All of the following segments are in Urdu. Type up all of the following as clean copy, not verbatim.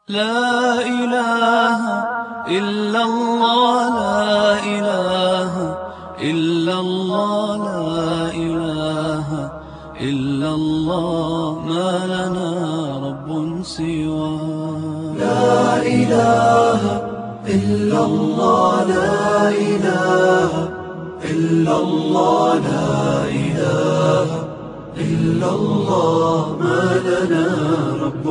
لا إله إلا الله لا إله إلا الله لا إله إلا الله ما لنا رب سواه لا إله إلا الله لا إله إلا الله لا إله إلا الله ما لنا رب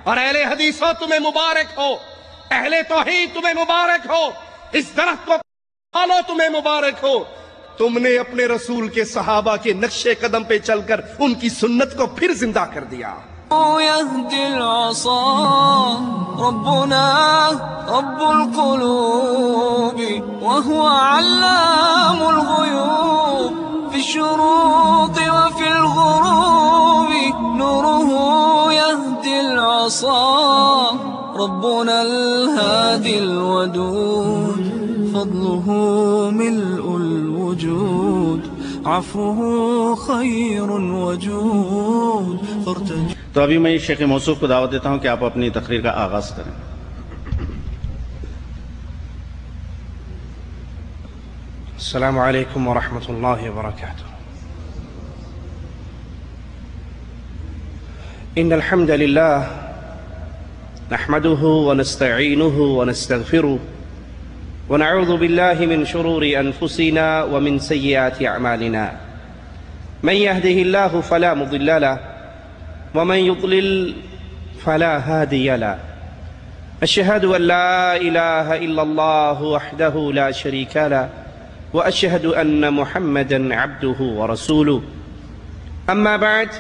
اور اہل حدیثوں تمہیں مبارک ہو، اہل توحید تمہیں مبارک ہو، اس درخت کو پالو تمہیں مبارک ہو، تم نے اپنے رسول کے صحابہ کے نقش قدم پہ چل کر ان کی سنت کو پھر زندہ کر دیا۔ يهدي العصا ربنا رب القلوب وهو علام الغيوب في الشروق وفي الغروب نوره يهدي العصا ربنا الهادي الودود فضله ملء الوجود عفوه خير وجود فارتج۔ تو ابھی میں شیخ موصوف کو دعوت دیتا ہوں کہ آپ اپنی تقریر کا آغاز کریں۔ السلام علیکم ورحمۃ اللہ وبرکاتہ۔ ان الحمد للہ نحمده ونستعینه ونستغفره ونعوذ بالله من شرور انفسنا ومن سیئات اعمالنا من يهده الله فلا مضل له ومن يضلل فلا هادي له أشهد أن لا إله إلا الله وحده لا شريك له وأشهد أن محمدا عبده ورسوله أما بعد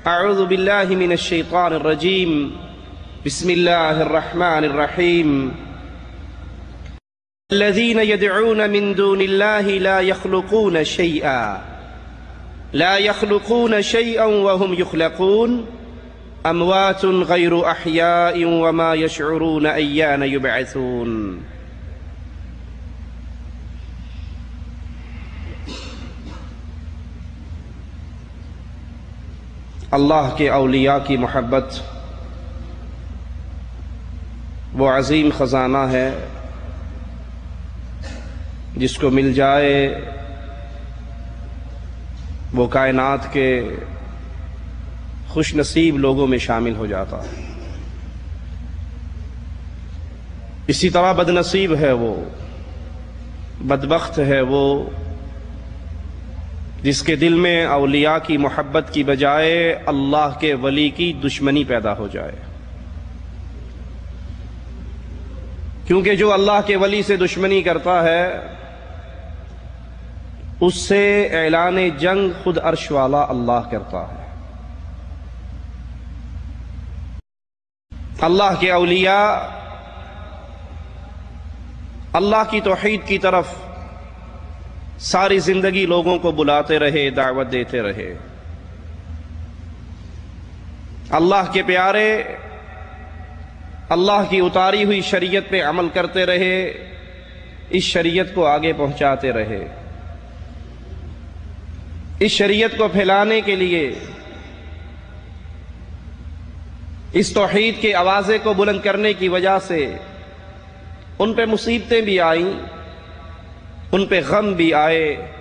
أعوذ بالله من الشيطان الرجيم بسم الله الرحمن الرحيم الذين يدعون من دون الله لا يخلقون شيئا وهم يخلقون أموات غير أحياء وما يشعرون أيان يبعثون۔ اللہ کے اولیاء کی محبت وہ عظیم خزانہ ہے جس کو مل جائے وہ کائنات کے خوش نصیب لوگوں میں شامل ہو جاتا ہے۔ اسی طرح بد نصیب ہے وہ، بدبخت ہے وہ جس کے دل میں اولیاء کی محبت کی بجائے اللہ کے ولی کی دشمنی پیدا ہو جائے، کیونکہ جو اللہ کے ولی سے دشمنی کرتا ہے اس سے اعلان جنگ خود عرش والا اللہ کرتا ہے۔ اللہ کے اولیاء اللہ کی توحید کی طرف ساری زندگی لوگوں کو بلاتے رہے، دعوت دیتے رہے۔ اللہ کے پیارے اللہ کی اتاری ہوئی شریعت پہ عمل کرتے رہے، اس شریعت کو آگے پہنچاتے رہے۔ اس شریعت کو پھیلانے کے لیے اس توحید کے آوازے کو بلند کرنے کی وجہ سے ان پہ مصیبتیں بھی آئیں، ان پہ غم بھی آئے،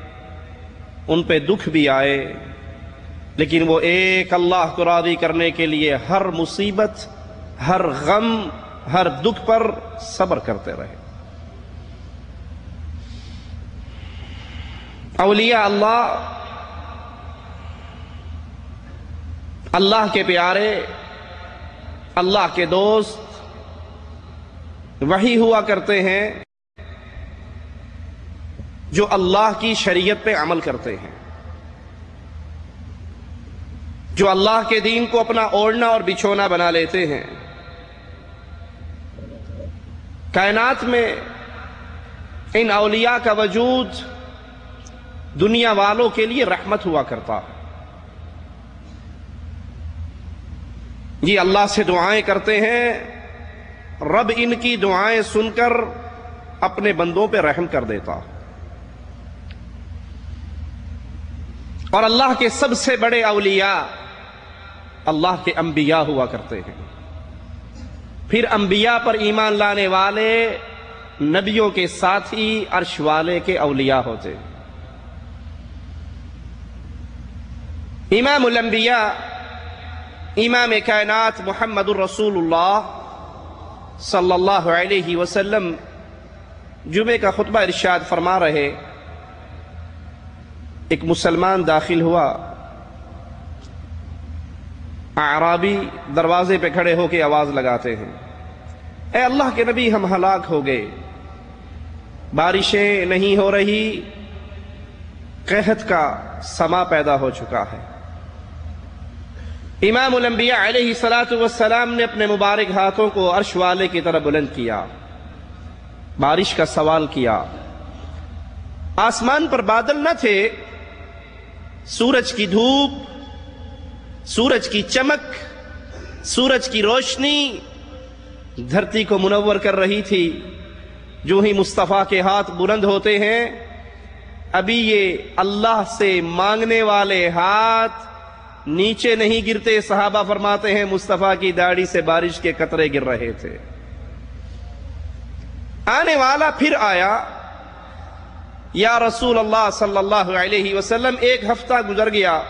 ان پہ دکھ بھی آئے، لیکن وہ ایک اللہ کو راضی کرنے کے لیے ہر مصیبت، ہر غم، ہر دکھ پر صبر کرتے رہے۔ اولیاء اللہ، اللہ کے پیارے، اللہ کے دوست وہی ہوا کرتے ہیں جو اللہ کی شریعت پہ عمل کرتے ہیں، جو اللہ کے دین کو اپنا اوڑھنا اور بچھونا بنا لیتے ہیں۔ کائنات میں ان اولیاء کا وجود دنیا والوں کے لیے رحمت ہوا کرتا ہے۔ یہ اللہ سے دعائیں کرتے ہیں، رب ان کی دعائیں سن کر اپنے بندوں پہ رحم کر دیتا۔ اور اللہ کے سب سے بڑے اولیاء اللہ کے انبیاء ہوا کرتے ہیں۔ پھر انبیاء پر ایمان لانے والے نبیوں کے ساتھی عرش والے کے اولیاء ہوتے ہیں۔ امام الانبیاء، امام کائنات محمد الرسول اللہ صلی اللہ علیہ وسلم جمعے کا خطبہ ارشاد فرما رہے، ایک مسلمان داخل ہوا، اعرابی دروازے پہ کھڑے ہو کے آواز لگاتے ہیں، اے اللہ کے نبی ہم ہلاک ہو گئے، بارشیں نہیں ہو رہی، قحط کا سما پیدا ہو چکا ہے۔ امام الانبیاء علیہ السلام نے اپنے مبارک ہاتھوں کو عرش والے کی طرف بلند کیا، بارش کا سوال کیا۔ آسمان پر بادل نہ تھے، سورج کی دھوپ، سورج کی چمک، سورج کی روشنی دھرتی کو منور کر رہی تھی۔ جو ہی مصطفیٰ کے ہاتھ بلند ہوتے ہیں، ابھی یہ اللہ سے مانگنے والے ہاتھ نیچے نہیں گرتے، صحابہ فرماتے ہیں مصطفیٰ کی داڑھی سے بارش کے قطرے گر رہے تھے۔ آنے والا پھر آیا، یا رسول اللہ صلی اللہ علیہ وسلم ایک ہفتہ گزر گیا،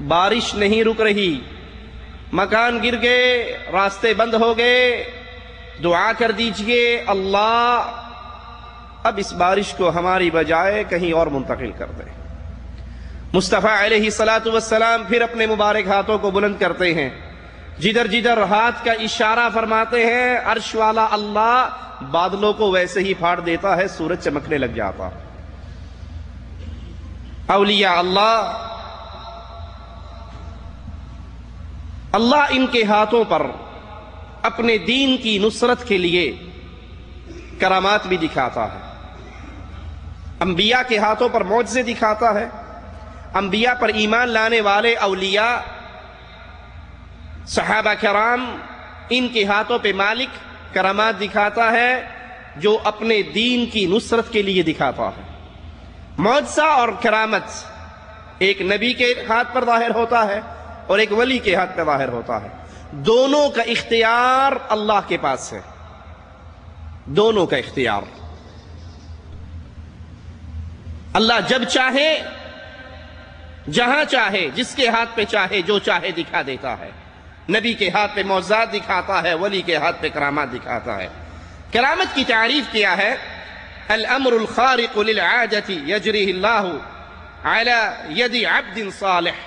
بارش نہیں رک رہی، مکان گر گئے، راستے بند ہو گئے، دعا کر دیجئے اللہ اب اس بارش کو ہماری بجائے کہیں اور منتقل کر دے۔ مصطفیٰ علیہ السلام پھر اپنے مبارک ہاتھوں کو بلند کرتے ہیں، جدھر جدھر ہاتھ کا اشارہ فرماتے ہیں، عرش والا اللہ بادلوں کو ویسے ہی پھاڑ دیتا ہے، سورج چمکنے لگ جاتا۔ اولیاء اللہ، اللہ ان کے ہاتھوں پر اپنے دین کی نصرت کے لیے کرامات بھی دکھاتا ہے۔ انبیاء کے ہاتھوں پر معجزے دکھاتا ہے، انبیاء پر ایمان لانے والے اولیاء، صحابہ کرام، ان کے ہاتھوں پہ مالک کرامات دکھاتا ہے جو اپنے دین کی نصرت کے لیے دکھاتا ہے۔ معجزہ اور کرامت ایک نبی کے ہاتھ پر ظاہر ہوتا ہے اور ایک ولی کے ہاتھ پر ظاہر ہوتا ہے، دونوں کا اختیار اللہ کے پاس ہے، دونوں کا اختیار اللہ جب چاہے، جہاں چاہے، جس کے ہاتھ پہ چاہے، جو چاہے دکھا دیتا ہے۔ نبی کے ہاتھ پہ معجزات دکھاتا ہے، ولی کے ہاتھ پہ کرامات دکھاتا ہے۔ کرامت کی تعریف کیا ہے؟ الامر الخارق للعادة یجریہ اللہ علی ید عبد صالح،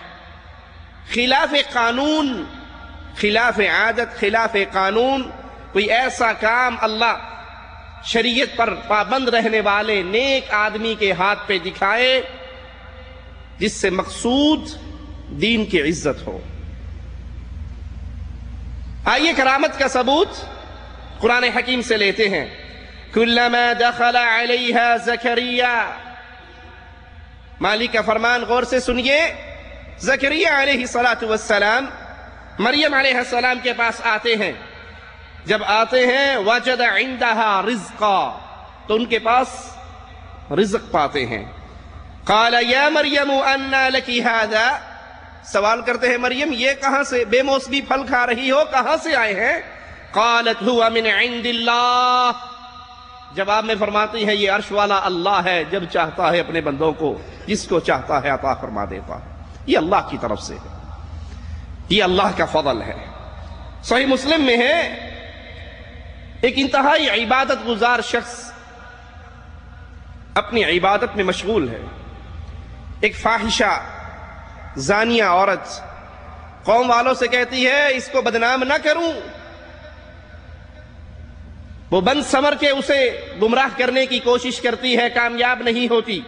خلاف قانون، خلاف عادت، خلاف قانون، کوئی ایسا کام اللہ شریعت پر پابند رہنے والے نیک آدمی کے ہاتھ پہ دکھائے جس سے مقصود دین کی عزت ہو۔ آئیے کرامت کا ثبوت قرآن حکیم سے لیتے ہیں۔ کلما دخل علیہا زکریا، مالک کا فرمان غور سے سنیے۔ زکریا علیہ السلام مریم علیہ السلام کے پاس آتے ہیں، جب آتے ہیں وجد عندها رزقا، تو ان کے پاس رزق پاتے ہیں۔ قال یا مریم انا لکی هذا، سوال کرتے ہیں مریم یہ کہاں سے بے موسمی پھل کھا رہی ہو، کہاں سے آئے ہیں؟ قالت هو من عند اللہ، جواب میں فرماتی ہے یہ عرش والا اللہ ہے، جب چاہتا ہے اپنے بندوں کو جس کو چاہتا ہے عطا فرما دیتا ہے، یہ اللہ کی طرف سے ہے، یہ اللہ کا فضل ہے۔ صحیح مسلم میں ہے ایک انتہائی عبادت گزار شخص اپنی عبادت میں مشغول ہے، ایک فاحشہ زانیہ عورت قوم والوں سے کہتی ہے اس کو بدنام نہ کروں، وہ بن سمر کے اسے گمراہ کرنے کی کوشش کرتی ہے، کامیاب نہیں ہوتی،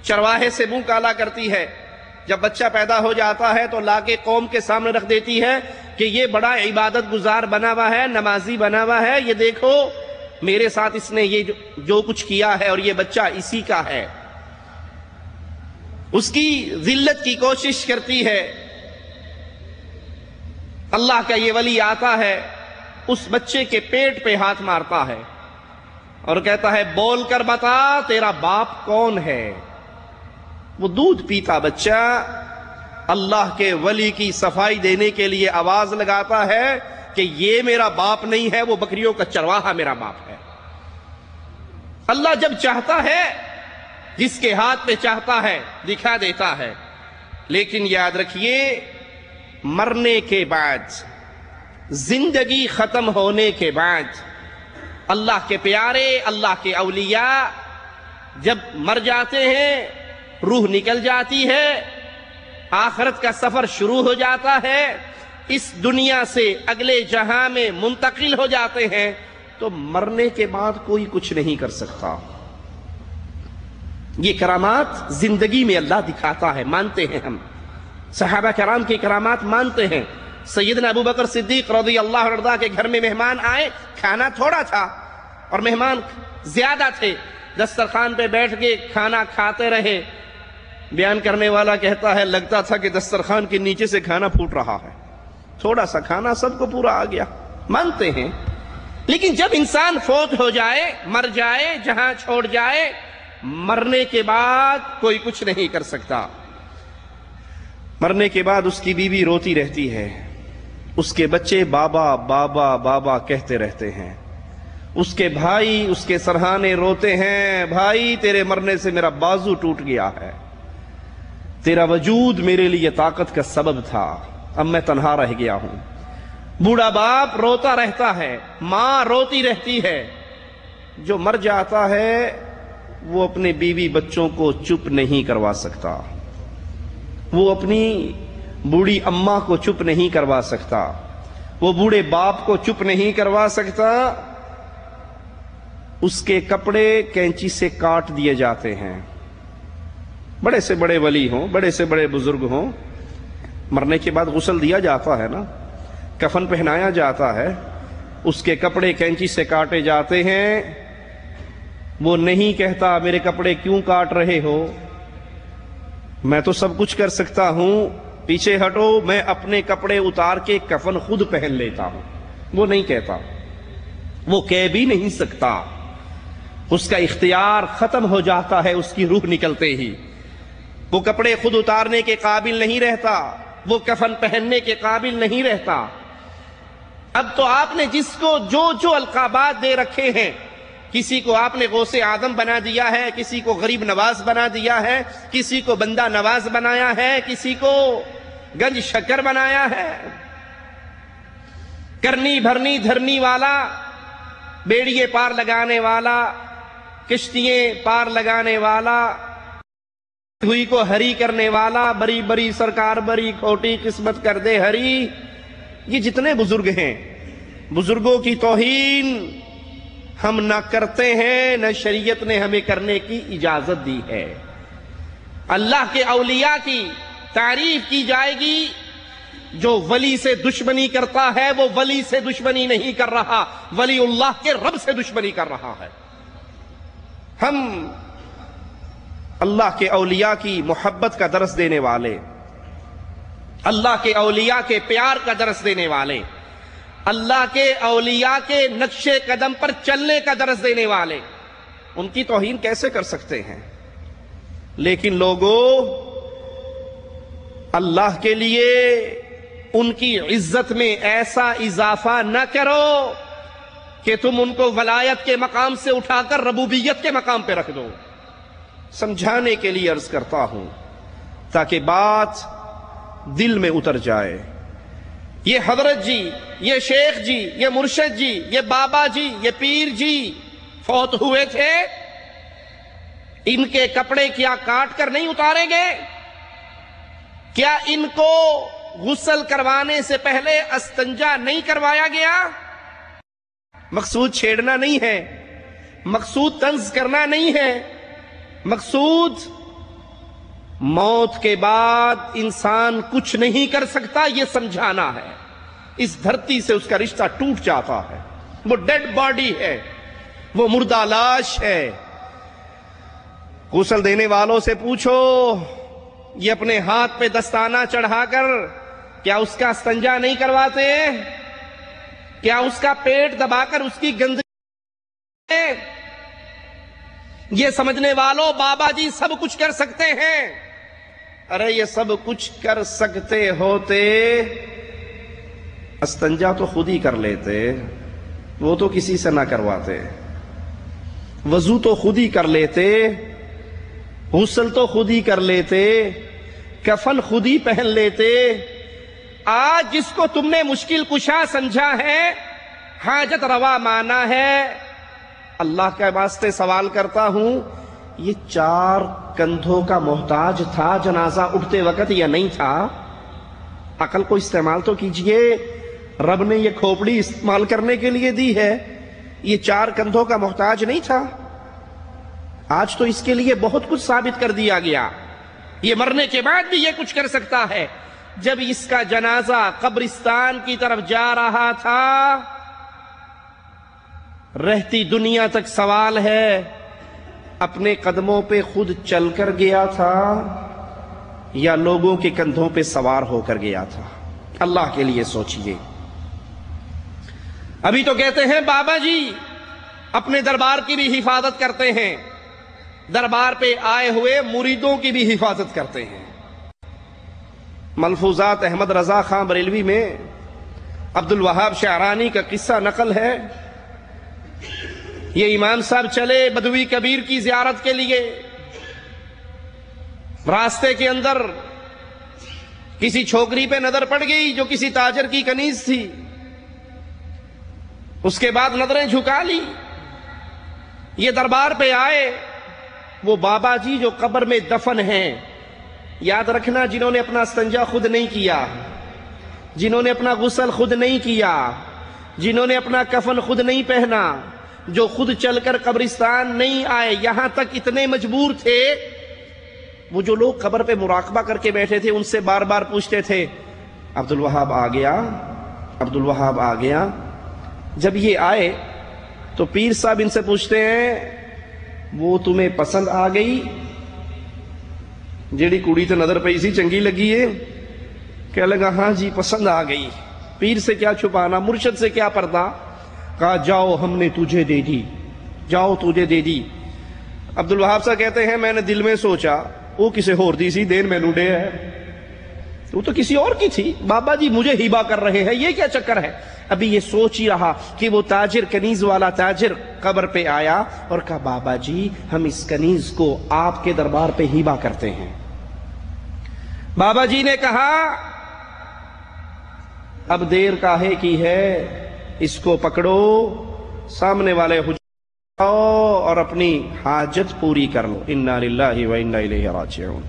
چرواہے سے منہ کالا کرتی ہے، جب بچہ پیدا ہو جاتا ہے تو لا کے قوم کے سامنے رکھ دیتی ہے کہ یہ بڑا عبادت گزار بنا ہوا ہے، نمازی بنا ہوا ہے، یہ دیکھو میرے ساتھ اس نے یہ جو کچھ کیا ہے اور یہ بچہ اسی کا ہے، اس کی ذلت کی کوشش کرتی ہے۔ اللہ کا یہ ولی آتا ہے، اس بچے کے پیٹ پہ ہاتھ مارتا ہے اور کہتا ہے بول کر بتا تیرا باپ کون ہے؟ وہ دودھ پیتا بچہ اللہ کے ولی کی صفائی دینے کے لیے آواز لگاتا ہے کہ یہ میرا باپ نہیں ہے، وہ بکریوں کا چرواہا میرا باپ ہے۔ اللہ جب چاہتا ہے جس کے ہاتھ پہ چاہتا ہے دکھا دیتا ہے، لیکن یاد رکھیے مرنے کے بعد، زندگی ختم ہونے کے بعد، اللہ کے پیارے، اللہ کے اولیاء جب مر جاتے ہیں، روح نکل جاتی ہے، آخرت کا سفر شروع ہو جاتا ہے، اس دنیا سے اگلے جہاں میں منتقل ہو جاتے ہیں، تو مرنے کے بعد کوئی کچھ نہیں کر سکتا۔ یہ کرامات زندگی میں اللہ دکھاتا ہے، مانتے ہیں ہم، صحابہ کرام کی کرامات مانتے ہیں۔ سیدنا ابو بکر صدیق رضی اللہ عنہ کے گھر میں مہمان آئے، کھانا تھوڑا تھا اور مہمان زیادہ تھے، دسترخوان پہ بیٹھ کے کھانا کھاتے رہے۔ بیان کرنے والا کہتا ہے لگتا تھا کہ دسترخوان کے نیچے سے کھانا پھوٹ رہا ہے، تھوڑا سا کھانا سب کو پورا آ گیا۔ مانتے ہیں، لیکن جب انسان فوت ہو جائے، مر جائے، جہاں چھوڑ جائے، مرنے کے بعد کوئی کچھ نہیں کر سکتا۔ مرنے کے بعد اس کی بیوی روتی رہتی ہے، اس کے بچے بابا بابا بابا کہتے رہتے ہیں، اس کے بھائی، اس کے سرہانے روتے ہیں، بھائی تیرے مرنے سے میرا بازو ٹوٹ گیا ہے، تیرا وجود میرے لیے طاقت کا سبب تھا، اب میں تنہا رہ گیا ہوں۔ بوڑھا باپ روتا رہتا ہے، ماں روتی رہتی ہے۔ جو مر جاتا ہے وہ اپنے بیوی بچوں کو چپ نہیں کروا سکتا، وہ اپنی بوڑھی اماں کو چپ نہیں کروا سکتا، وہ بوڑھے باپ کو چپ نہیں کروا سکتا۔ اس کے کپڑے کینچی سے کاٹ دیے جاتے ہیں، بڑے سے بڑے ولی ہوں، بڑے سے بڑے بزرگ ہوں، مرنے کے بعد غسل دیا جاتا ہے نا، کفن پہنایا جاتا ہے، اس کے کپڑے کینچی سے کاٹے جاتے ہیں۔ وہ نہیں کہتا میرے کپڑے کیوں کاٹ رہے ہو، میں تو سب کچھ کر سکتا ہوں، پیچھے ہٹو، میں اپنے کپڑے اتار کے کفن خود پہن لیتا ہوں۔ وہ نہیں کہتا، وہ کہہ بھی نہیں سکتا، اس کا اختیار ختم ہو جاتا ہے اس کی روح نکلتے ہی۔ وہ کپڑے خود اتارنے کے قابل نہیں رہتا، وہ کفن پہننے کے قابل نہیں رہتا۔ اب تو آپ نے جس کو جو القابات دے رکھے ہیں، کسی کو آپ نے غوث اعظم بنا دیا ہے، کسی کو غریب نواز بنا دیا ہے، کسی کو بندہ نواز بنایا ہے، کسی کو گنج شکر بنایا ہے، کرنی بھرنی دھرنی والا، بیڑیے پار لگانے والا، کشتییں پار لگانے والا، ہوئی کو ہری کرنے والا، بری بری سرکار بری کھوٹی قسمت کر دے ہری۔ یہ جتنے بزرگ ہیں، بزرگوں کی توہین ہم نہ کرتے ہیں، نہ شریعت نے ہمیں کرنے کی اجازت دی ہے۔ اللہ کے اولیاء کی تعریف کی جائے گی، جو ولی سے دشمنی کرتا ہے وہ ولی سے دشمنی نہیں کر رہا، ولی اللہ کے رب سے دشمنی کر رہا ہے۔ ہم اللہ کے اولیاء کی محبت کا درس دینے والے، اللہ کے اولیاء کے پیار کا درس دینے والے، اللہ کے اولیاء کے نقش قدم پر چلنے کا درس دینے والے، ان کی توہین کیسے کر سکتے ہیں؟ لیکن لوگوں، اللہ کے لیے ان کی عزت میں ایسا اضافہ نہ کرو کہ تم ان کو ولایت کے مقام سے اٹھا کر ربوبیت کے مقام پہ رکھ دو. سمجھانے کے لیے عرض کرتا ہوں تاکہ بات دل میں اتر جائے. یہ حضرت جی، یہ شیخ جی، یہ مرشد جی، یہ بابا جی، یہ پیر جی فوت ہوئے تھے، ان کے کپڑے کیا کاٹ کر نہیں اتارے گئے؟ کیا ان کو غسل کروانے سے پہلے استنجا نہیں کروایا گیا؟ مقصود چھیڑنا نہیں ہے، مقصود طنز کرنا نہیں ہے، مقصود موت کے بعد انسان کچھ نہیں کر سکتا یہ سمجھانا ہے. اس دھرتی سے اس کا رشتہ ٹوٹ جاتا ہے، وہ ڈیڈ باڈی ہے، وہ مردہ لاش ہے. غسل دینے والوں سے پوچھو، یہ اپنے ہاتھ پہ دستانہ چڑھا کر کیا اس کا استنجا نہیں کرواتے؟ کیا اس کا پیٹ دبا کر اس کی گندگی؟ یہ سمجھنے والوں بابا جی سب کچھ کر سکتے ہیں. ارے یہ سب کچھ کر سکتے ہوتے استنجا تو خود ہی کر لیتے، وہ تو کسی سے نہ کرواتے. وضو تو خود ہی کر لیتے، غسل تو خود ہی کر لیتے، کفن خود ہی پہن لیتے. آج جس کو تم نے مشکل کشا سمجھا ہے، حاجت روا مانا ہے، اللہ کے واسطے سوال کرتا ہوں، یہ 4 کندھوں کا محتاج تھا جنازہ اٹھتے وقت یا نہیں تھا؟ عقل کو استعمال تو کیجئے. رب نے یہ کھوپڑی استعمال کرنے کے لیے دی ہے، یہ 4 کندھوں کا محتاج نہیں تھا؟ آج تو اس کے لیے بہت کچھ ثابت کر دیا گیا. یہ مرنے کے بعد بھی یہ کچھ کر سکتا ہے. جب اس کا جنازہ قبرستان کی طرف جا رہا تھا، رہتی دنیا تک سوال ہے، اپنے قدموں پہ خود چل کر گیا تھا یا لوگوں کے کندھوں پہ سوار ہو کر گیا تھا؟ اللہ کے لیے سوچئے. ابھی تو کہتے ہیں بابا جی اپنے دربار کی بھی حفاظت کرتے ہیں، دربار پہ آئے ہوئے مریدوں کی بھی حفاظت کرتے ہیں. ملفوظات احمد رضا خان بریلوی میں عبد الوہاب شعرانی کا قصہ نقل ہے. یہ امام صاحب چلے بدوی کبیر کی زیارت کے لیے. راستے کے اندر کسی چھوکری پہ نظر پڑ گئی جو کسی تاجر کی کنیز تھی. اس کے بعد نظریں جھکا لی. یہ دربار پہ آئے، وہ بابا جی جو قبر میں دفن ہیں. یاد رکھنا، جنہوں نے اپنا استنجا خود نہیں کیا، جنہوں نے اپنا غسل خود نہیں کیا، جنہوں نے اپنا کفن خود نہیں پہنا، جو خود چل کر قبرستان نہیں آئے، یہاں تک اتنے مجبور تھے، وہ جو لوگ قبر پہ مراقبہ کر کے بیٹھے تھے ان سے بار بار پوچھتے تھے عبد الوہاب آ گیا، عبد الوہاب آ گیا. جب یہ آئے تو پیر صاحب ان سے پوچھتے ہیں وہ تمہیں پسند آ گئی؟ جیڑی کڑی تے نظر پئی سی چنگی لگی ہے؟ کہنے لگا ہاں جی پسند آ گئی. پیر سے کیا چھپانا، مرشد سے کیا پردہ. کہا جاؤ ہم نے تجھے دے دی، جاؤ تجھے دے دی. عبد الوہاب صاحب کہتے ہیں میں نے دل میں سوچا وہ کسے ہور دی سی، دین میں نوڈے ہے، وہ تو کسی اور کی تھی، بابا جی مجھے ہیبا کر رہے ہیں، یہ کیا چکر ہے. ابھی یہ سوچ ہی رہا کہ وہ تاجر، کنیز والا تاجر قبر پہ آیا اور کہا بابا جی ہم اس کنیز کو آپ کے دربار پہ ہیبا کرتے ہیں. بابا جی نے کہا اب دیر کاہے کی ہے، اس کو پکڑو، سامنے والے جاؤ اور اپنی حاجت پوری کر لو. انا للہ و انا الیہ راجعون.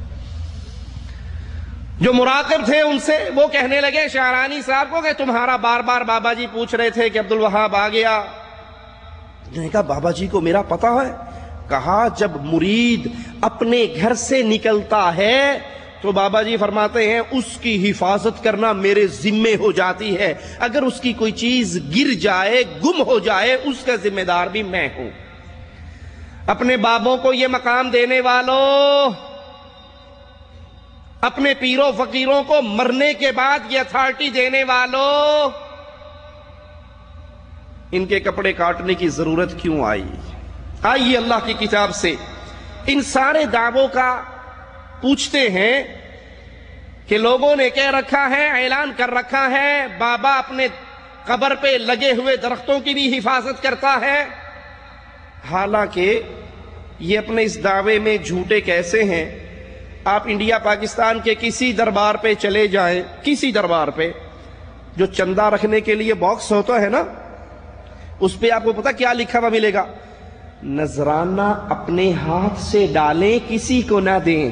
جو مراقب تھے ان سے وہ کہنے لگے شعرانی صاحب کو کہ تمہارا بار بار بابا جی پوچھ رہے تھے کہ عبد الوہاب آ گیا. انہوں نے کہا بابا جی کو میرا پتہ ہے. کہا جب مرید اپنے گھر سے نکلتا ہے تو بابا جی فرماتے ہیں اس کی حفاظت کرنا میرے ذمے ہو جاتی ہے. اگر اس کی کوئی چیز گر جائے، گم ہو جائے، اس کا ذمہ دار بھی میں ہوں. اپنے بابوں کو یہ مقام دینے والوں، اپنے پیروں فقیروں کو مرنے کے بعد یہ اتھارٹی دینے والوں، ان کے کپڑے کاٹنے کی ضرورت کیوں آئی؟ آئیے اللہ کی کتاب سے ان سارے دعووں کا پوچھتے ہیں کہ لوگوں نے کہہ رکھا ہے، اعلان کر رکھا ہے، بابا اپنے قبر پہ لگے ہوئے درختوں کی بھی حفاظت کرتا ہے، حالانکہ یہ اپنے اس دعوے میں جھوٹے کیسے ہیں؟ آپ انڈیا پاکستان کے کسی دربار پہ چلے جائیں، کسی دربار پہ جو چندہ رکھنے کے لیے باکس ہوتا ہے نا، اس پہ آپ کو پتا کیا لکھا ہوا ملے گا؟ نذرانہ اپنے ہاتھ سے ڈالیں، کسی کو نہ دیں۔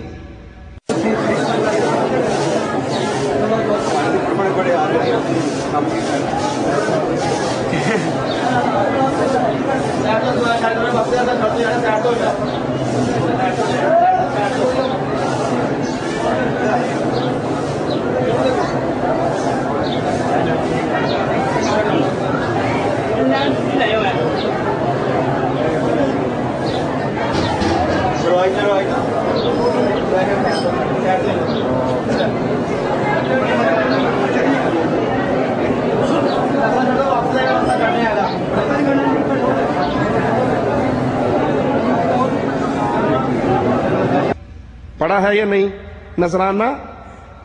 پڑھا ہے یا نہیں؟ نذرانہ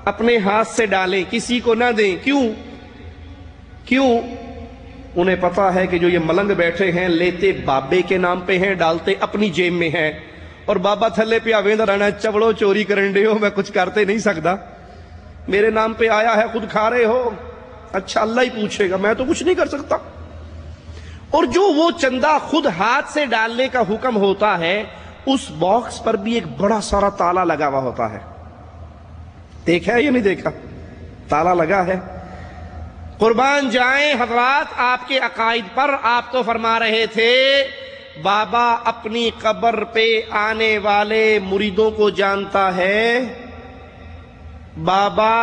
اپنے ہاتھ سے ڈالیں، کسی کو نہ دیں۔ کیوں؟ انہیں پتا ہے کہ جو یہ ملنگ بیٹھے ہیں، لیتے بابے کے نام پہ ہیں، ڈالتے اپنی جیب میں ہیں، اور بابا تھلے پہ آویندہ رہنا، چوڑو چوری کرن دے ہو، میں کچھ کرتے نہیں سکتا، میرے نام پہ آیا ہے، خود کھا رہے ہو، اچھا اللہ ہی پوچھے گا، میں تو کچھ نہیں کر سکتا۔ اور جو وہ چندہ خود ہاتھ سے ڈالنے کا حکم ہوتا ہے، اس باکس پر بھی ایک بڑا سارا تالا لگا ہوا ہوتا ہے۔ دیکھا ہے یا نہیں دیکھا؟ تالا لگا ہے۔ قربان جائیں حضرات آپ کے عقائد پر، آپ تو فرما رہے تھے بابا اپنی قبر پہ آنے والے مریدوں کو جانتا ہے، بابا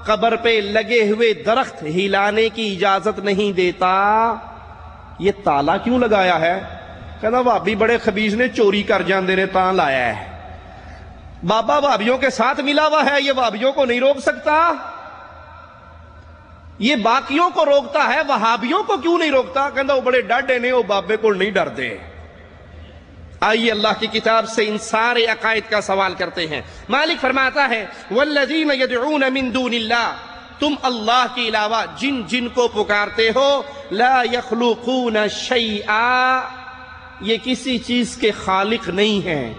قبر پہ لگے ہوئے درخت ہلانے کی اجازت نہیں دیتا، یہ تالا کیوں لگایا ہے؟ کہنا بھابی بڑے خبیث نے چوری کر جاندے نے تاں لایا ہے۔ بابا بھابیوں کے ساتھ ملا ہوا ہے، یہ بھابیوں کو نہیں روک سکتا، یہ باقیوں کو روکتا ہے، وہابیوں کو کیوں نہیں روکتا؟ کہنا وہ بڑے ڈاڈے نے، وہ بابے کو نہیں ڈر دے۔ آئیے اللہ کی کتاب سے ان سارے عقائد کا سوال کرتے ہیں۔ مالک فرماتا ہے والذین یدعون من دون اللہ، تم اللہ کے علاوہ جن کو پکارتے ہو، لا یخلقون شیئا، یہ کسی چیز کے خالق نہیں ہیں،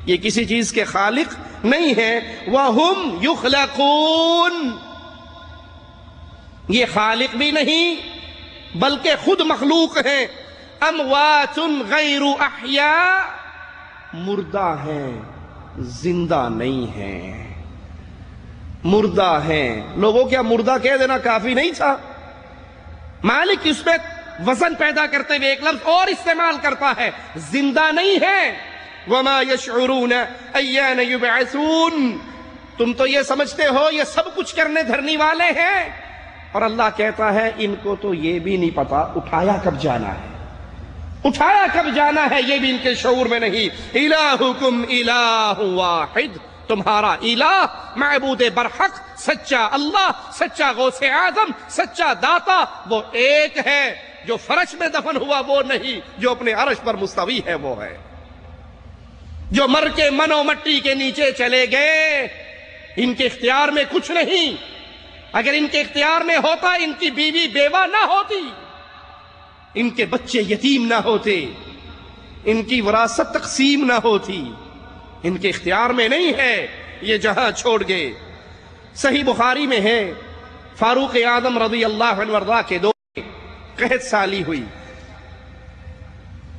یہ کسی چیز کے خالق نہیں ہیں، وَهُمْ يُخْلَقُونَ، یہ خالق بھی نہیں بلکہ خود مخلوق ہیں، اموات غیر احیاء، مردہ ہیں زندہ نہیں ہیں، مردہ ہیں۔ لوگوں کیا مردہ کہہ دینا کافی نہیں تھا؟ مالک اس پہ وزن پیدا کرتے ہوئے ایک لفظ اور استعمال کرتا ہے، زندہ نہیں ہے۔ وَمَا يَشْعُرُونَ أَيَّانَ يُبْعَثُونَ، تم تو یہ سمجھتے ہو یہ سب کچھ کرنے دھرنے والے ہیں، اور اللہ کہتا ہے ان کو تو یہ بھی نہیں پتا اٹھایا کب جانا ہے، اٹھایا کب جانا ہے یہ بھی ان کے شعور میں نہیں۔ الہکم الہ واحد، تمہارا الہ معبود برحق سچا اللہ، سچا غوث اعظم، سچا داتا وہ ایک ہے، جو فرش میں دفن ہوا وہ نہیں، جو اپنے عرش پر مستوی ہے وہ ہے، جو مر کے من و مٹی کے نیچے چلے گئے، ان کے اختیار میں کچھ نہیں۔ اگر ان کے اختیار میں ہوتا ان کی بیوی بیوہ نہ ہوتی، ان کے بچے یتیم نہ ہوتے، ان کی وراثت تقسیم نہ ہوتی، ان کے اختیار میں نہیں ہے، یہ جہاں چھوڑ گئے۔ صحیح بخاری میں ہے فاروق اعظم رضی اللہ عنہ وارضا کے دور میں قحط سالی ہوئی،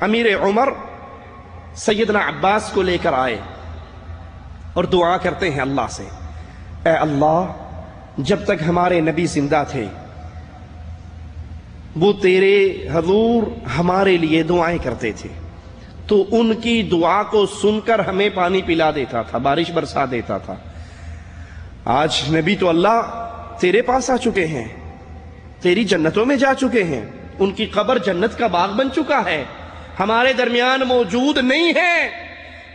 امیر عمر سیدنا عباس کو لے کر آئے اور دعا کرتے ہیں اللہ سے، اے اللہ جب تک ہمارے نبی زندہ تھے وہ تیرے حضور ہمارے لیے دعائیں کرتے تھے، تو ان کی دعا کو سن کر ہمیں پانی پلا دیتا تھا، بارش برسا دیتا تھا۔ آج نبی تو اللہ تیرے پاس آ چکے ہیں، تیری جنتوں میں جا چکے ہیں، ان کی قبر جنت کا باغ بن چکا ہے، ہمارے درمیان موجود نہیں ہے،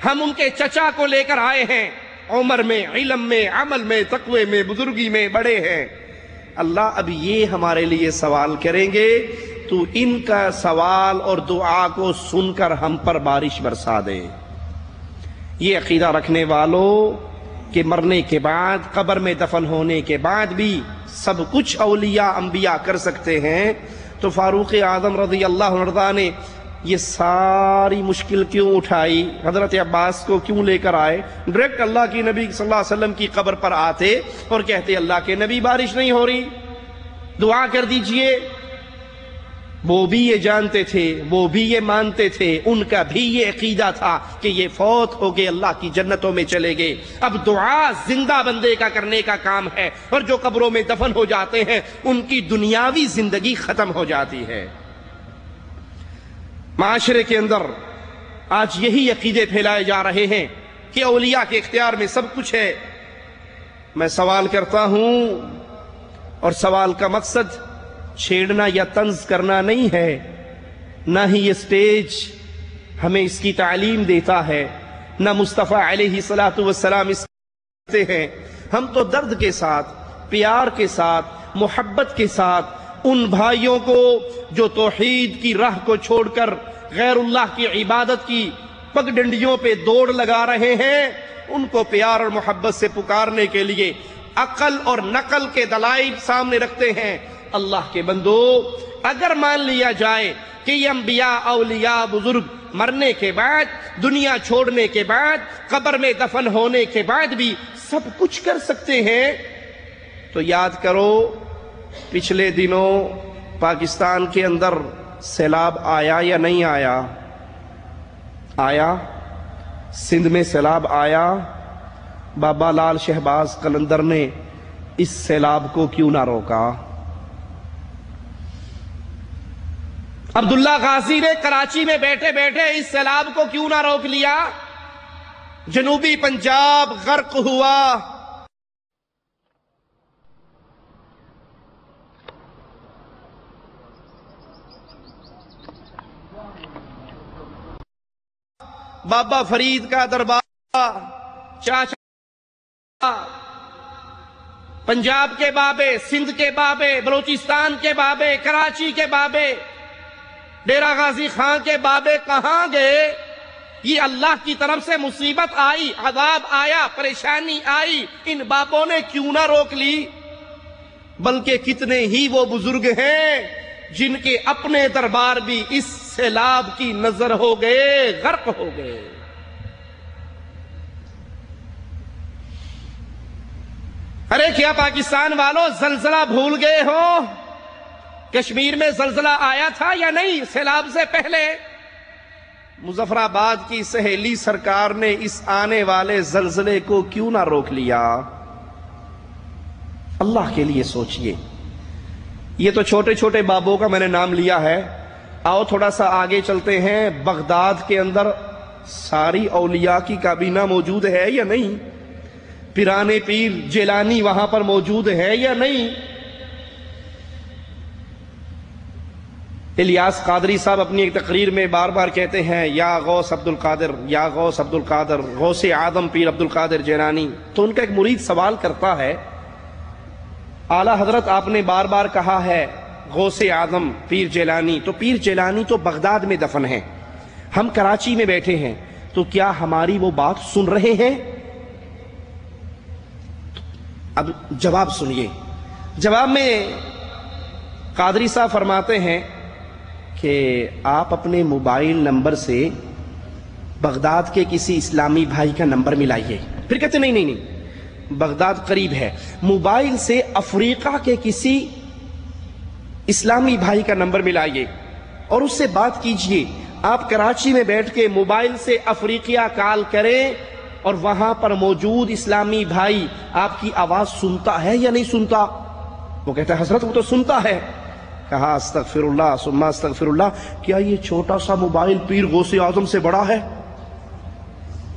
ہم ان کے چچا کو لے کر آئے ہیں، عمر میں، علم میں، عمل میں، تقوی میں، بزرگی میں بڑے ہیں، اللہ اب یہ ہمارے لیے سوال کریں گے، تو ان کا سوال اور دعا کو سن کر ہم پر بارش برسا دے۔ یہ عقیدہ رکھنے والوں کہ مرنے کے بعد قبر میں دفن ہونے کے بعد بھی سب کچھ اولیاء انبیاء کر سکتے ہیں، تو فاروق اعظم رضی اللہ عنہ نے یہ ساری مشکل کیوں اٹھائی؟ حضرت عباس کو کیوں لے کر آئے؟ ڈائریکٹ اللہ کی نبی صلی اللہ علیہ وسلم کی قبر پر آتے اور کہتے اللہ کے نبی بارش نہیں ہو رہی، دعا کر دیجئے۔ وہ بھی یہ جانتے تھے، وہ بھی یہ مانتے تھے، ان کا بھی یہ عقیدہ تھا کہ یہ فوت ہو گئے اللہ کی جنتوں میں چلے گئے، اب دعا زندہ بندے کا کرنے کا کام ہے، اور جو قبروں میں دفن ہو جاتے ہیں ان کی دنیاوی زندگی ختم ہو جاتی ہے۔ معاشرے کے اندر آج یہی عقیدے پھیلائے جا رہے ہیں کہ اولیاء کے اختیار میں سب کچھ ہے۔ میں سوال کرتا ہوں، اور سوال کا مقصد چھیڑنا یا طنز کرنا نہیں ہے، نہ ہی یہ سٹیج ہمیں اس کی تعلیم دیتا ہے، نہ مصطفیٰ علیہ السلام اس کرتے ہیں۔ ہم تو درد کے ساتھ، پیار کے ساتھ، محبت کے ساتھ ان بھائیوں کو جو توحید کی راہ کو چھوڑ کر غیر اللہ کی عبادت کی پگ ڈنڈیوں پہ دوڑ لگا رہے ہیں، ان کو پیار اور محبت سے پکارنے کے لیے عقل اور نقل کے دلائل سامنے رکھتے ہیں۔ اللہ کے بندو، اگر مان لیا جائے کہ یہ انبیاء اولیاء بزرگ مرنے کے بعد، دنیا چھوڑنے کے بعد، قبر میں دفن ہونے کے بعد بھی سب کچھ کر سکتے ہیں، تو یاد کرو پچھلے دنوں پاکستان کے اندر سیلاب آیا یا نہیں آیا؟ آیا؟ سندھ میں سیلاب آیا؟ بابا لال شہباز قلندر نے اس سیلاب کو کیوں نہ روکا؟ عبداللہ غازی نے کراچی میں بیٹھے بیٹھے اس سیلاب کو کیوں نہ روک لیا؟ جنوبی پنجاب غرق ہوا، بابا فرید کا دربار، چاچا پنجاب کے بابے، سندھ کے بابے، بلوچستان کے بابے، کراچی کے بابے، ڈیرہ غازی خان کے بابے کہاں گئے؟ یہ اللہ کی طرف سے مصیبت آئی، عذاب آیا، پریشانی آئی، ان بابوں نے کیوں نہ روک لی؟ بلکہ کتنے ہی وہ بزرگ ہیں جن کے اپنے دربار بھی اس سیلاب کی نظر ہو گئے، غرق ہو گئے۔ ارے کیا پاکستان والوں زلزلہ بھول گئے ہو؟ کشمیر میں زلزلہ آیا تھا یا نہیں سیلاب سے پہلے؟ مظفر آباد کی سہیلی سرکار نے اس آنے والے زلزلے کو کیوں نہ روک لیا؟ اللہ کے لیے سوچئے۔ یہ تو چھوٹے چھوٹے بابوں کا میں نے نام لیا ہے، آؤ تھوڑا سا آگے چلتے ہیں۔ بغداد کے اندر ساری اولیاء کی کابینہ موجود ہے یا نہیں؟ پیرانے پیر جیلانی وہاں پر موجود ہے یا نہیں؟ الیاس قادری صاحب اپنی ایک تقریر میں بار بار کہتے ہیں یا غوث عبد القادر، یا غوث عبد القادر، غوث اعظم پیر عبد القادر جیلانی۔ تو ان کا ایک مرید سوال کرتا ہے، اعلیٰ حضرت آپ نے بار بار کہا ہے غوث اعظم پیر جیلانی، تو پیر جیلانی تو بغداد میں دفن ہیں، ہم کراچی میں بیٹھے ہیں، تو کیا ہماری وہ بات سن رہے ہیں؟ اب جواب سنیے۔ جواب میں قادری صاحب فرماتے ہیں کہ آپ اپنے موبائل نمبر سے بغداد کے کسی اسلامی بھائی کا نمبر ملائیے۔ پھر کہتے نہیں، بغداد قریب ہے، موبائل سے افریقہ کے کسی اسلامی بھائی کا نمبر ملائیے اور اس سے بات کیجئے۔ آپ کراچی میں بیٹھ کے موبائل سے افریقہ کال کریں اور وہاں پر موجود اسلامی بھائی آپ کی آواز سنتا ہے یا نہیں سنتا؟ وہ کہتا ہے حضرت وہ تو سنتا ہے۔ کہا استغفر اللہ ثم استغفر اللہ، کیا یہ چھوٹا سا موبائل پیر غوث اعظم سے بڑا ہے؟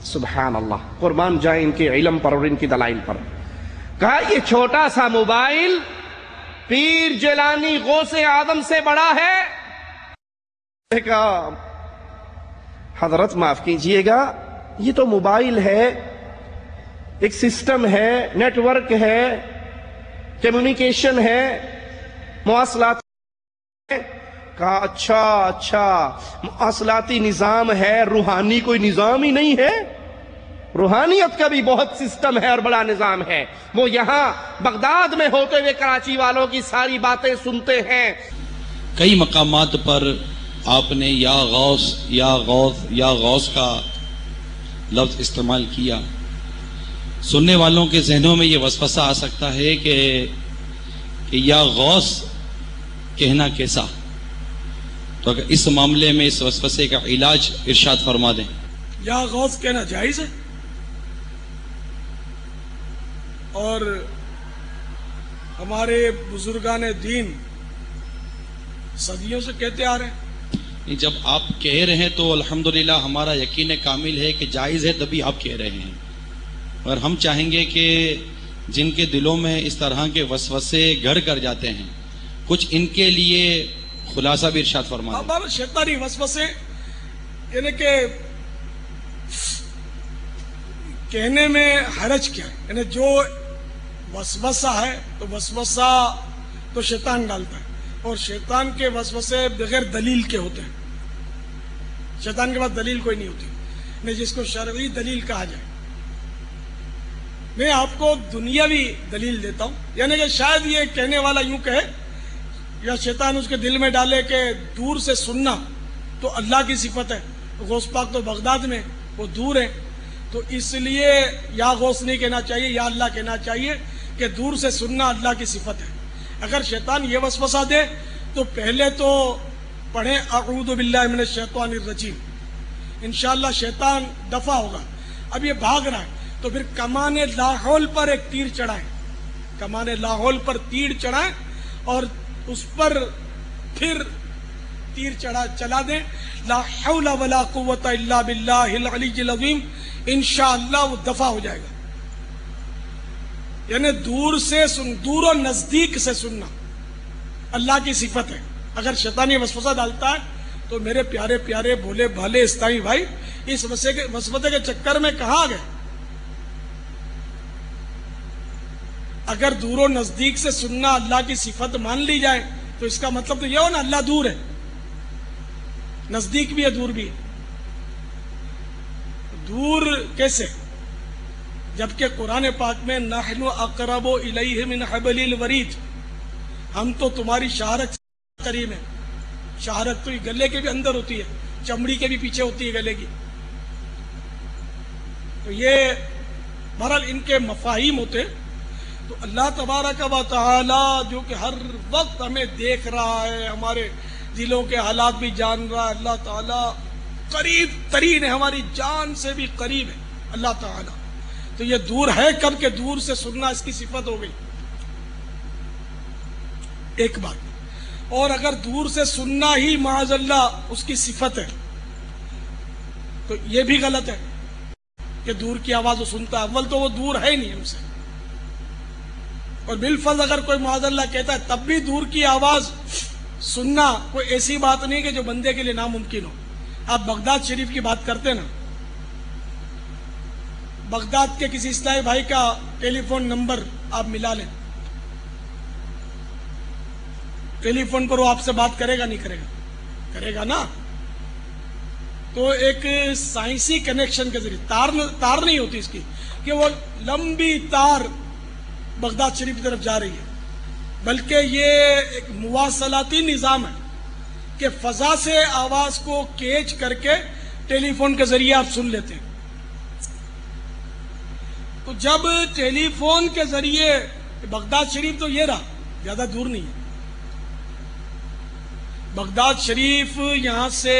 سبحان اللہ، قربان جائیں ان کے علم پر اور ان کی دلائل پر۔ کہا یہ چھوٹا سا موبائل پیر جیلانی غوث اعظم سے بڑا ہے؟ کہا حضرت معاف کیجئے گا، یہ تو موبائل ہے، ایک سسٹم ہے، نیٹ ورک ہے، کمیونیکیشن ہے، مواصلات ہے۔ کہا اچھا مواصلاتی نظام ہے، روحانی کوئی نظام ہی نہیں ہے؟ روحانیت کا بھی بہت سسٹم ہے اور بڑا نظام ہے. وہ یہاں بغداد میں ہوتے ہوئے کراچی والوں کی ساری باتیں سنتے ہیں. کئی مقامات پر آپ نے یا غوث یا غوث یا غوث کا لفظ استعمال کیا. سننے والوں کے ذہنوں میں یہ وسوسہ آ سکتا ہے کہ یا غوث کہنا کیسا. تو اگر اس معاملے میں اس وسوسے کا علاج ارشاد فرما دیں. یا غوث کہنا جائز ہے اور ہمارے بزرگان دین صدیوں سے کہتے آ رہے ہیں. جب آپ کہہ رہے ہیں تو الحمدللہ ہمارا یقین کامل ہے کہ جائز ہے، تبھی آپ کہہ رہے ہیں. اور ہم چاہیں گے کہ جن کے دلوں میں اس طرح کے وسوسے گھر کر جاتے ہیں، کچھ ان کے لیے خلاصہ بھی ارشاد فرما دیں. ہمارے شیطانی وسوسے یعنی کہ کہنے میں حرج کیا ہے، یعنی جو وسوسہ ہے تو وسوسہ تو شیطان ڈالتا ہے، اور شیطان کے وسوسے بغیر دلیل کے ہوتے ہیں. شیطان کے پاس دلیل کوئی نہیں ہوتی، نہیں جس کو شرعی دلیل کہا جائے. میں آپ کو دنیاوی دلیل دیتا ہوں، یعنی کہ شاید یہ کہنے والا یوں کہے یا شیطان اس کے دل میں ڈالے کہ دور سے سننا تو اللہ کی صفت ہے. غوث پاک تو بغداد میں، وہ دور ہے، تو اس لیے یا غوث نہیں کہنا چاہیے، یا اللہ کہنا چاہیے کہ دور سے سننا اللہ کی صفت ہے. اگر شیطان یہ وسوسہ دے تو پہلے تو پڑھیں اعوذ باللہ من الشیطان الرجیم، انشاءاللہ شیطان دفع ہوگا. اب یہ بھاگ رہا ہے تو پھر کمان لاحول پر ایک تیر چڑھائیں، کمان لاحول پر تیر چڑھائیں اور اس پر پھر تیر چلا دیں. لا حول ولا قوت الا باللہ العلی العظیم، انشاءاللہ وہ دفع ہو جائے گا. یعنی دور سے دور و نزدیک سے سننا اللہ کی صفت ہے. اگر شیطان یہ وسوسہ ڈالتا ہے تو میرے پیارے پیارے بھولے بھالے اسلامی بھائی اس وسوسے کے چکر میں کہاں گئے. اگر دور و نزدیک سے سننا اللہ کی صفت مان لی جائے تو اس کا مطلب تو یہ ہو نا اللہ دور ہے، نزدیک بھی ہے دور بھی ہے. دور کیسے؟ جبکہ قرآن پاک میں نحن اقرب الیہ من حبل الورید، ہم تو تمہاری شہرت قریب ہیں. شہرت تو گلے کے بھی اندر ہوتی ہے، چمڑی کے بھی پیچھے ہوتی ہے گلے کی. تو یہ بہرحال ان کے مفاہیم ہوتے. تو اللہ تبارک و تعالی جو کہ ہر وقت ہمیں دیکھ رہا ہے، ہمارے دلوں کے حالات بھی جان رہا ہے، اللہ تعالی قریب ترین ہے، ہماری جان سے بھی قریب ہے اللہ تعالی. تو یہ دور ہے کب کہ دور سے سننا اس کی صفت ہو گئی. ایک بات. اور اگر دور سے سننا ہی معاذ اللہ اس کی صفت ہے تو یہ بھی غلط ہے کہ دور کی آواز وہ سنتا ہے. اول تو وہ دور ہے ہی نہیں ہم سے، اور بالفرض اگر کوئی معاذ اللہ کہتا ہے تب بھی دور کی آواز سننا کوئی ایسی بات نہیں کہ جو بندے کے لیے ناممکن ہو. آپ بغداد شریف کی بات کرتے نا، بغداد کے کسی اسلامی بھائی کا ٹیلی فون نمبر آپ ملا لیں، ٹیلی فون پر وہ آپ سے بات کرے گا نہیں کرے گا؟ کرے گا نا. تو ایک سائنسی کنیکشن کے ذریعے تار نہیں ہوتی اس کی کہ وہ لمبی تار بغداد شریف کی طرف جا رہی ہے، بلکہ یہ ایک مواصلاتی نظام ہے کہ فضا سے آواز کو کیچ کر کے ٹیلی فون کے ذریعے آپ سن لیتے ہیں. تو جب ٹیلی فون کے ذریعے بغداد شریف تو یہ رہا، زیادہ دور نہیں ہے. بغداد شریف یہاں سے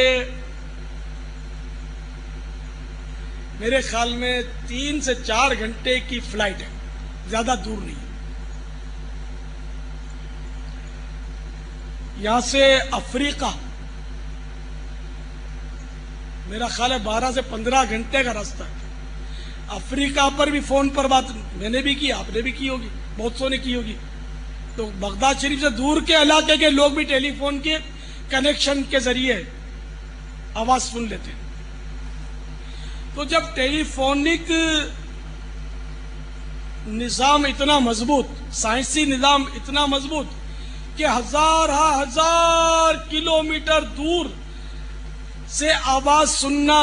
میرے خیال میں 3 سے 4 گھنٹے کی فلائٹ ہے، زیادہ دور نہیں ہے. یہاں سے افریقہ میرا خیال ہے 12 سے 15 گھنٹے کا راستہ ہے. افریقہ پر بھی فون پر بات میں نے بھی کی، آپ نے بھی کی ہوگی، بہت سو نے کی ہوگی. تو بغداد شریف سے دور کے علاقے کے لوگ بھی ٹیلی فون کے کنیکشن کے ذریعے آواز سن لیتے ہیں. تو جب ٹیلی فونک نظام اتنا مضبوط، سائنسی نظام اتنا مضبوط کہ ہزار کلومیٹر دور سے آواز سننا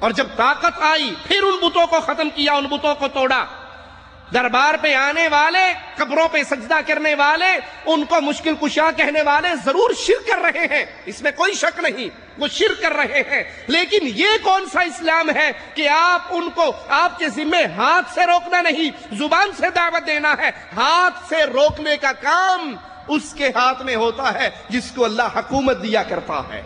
اور جب طاقت آئی پھر ان بتوں کو ختم کیا، ان بتوں کو توڑا۔ دربار پہ آنے والے، قبروں پہ سجدہ کرنے والے، ان کو مشکل کشا کہنے والے ضرور شرک کر رہے ہیں، اس میں کوئی شک نہیں، وہ شرک کر رہے ہیں، لیکن یہ کون سا اسلام ہے کہ آپ ان کو، آپ کے ذمہ ہاتھ سے روکنا نہیں، زبان سے دعوت دینا ہے۔ ہاتھ سے روکنے کا کام اس کے ہاتھ میں ہوتا ہے جس کو اللہ حکومت دیا کرتا ہے۔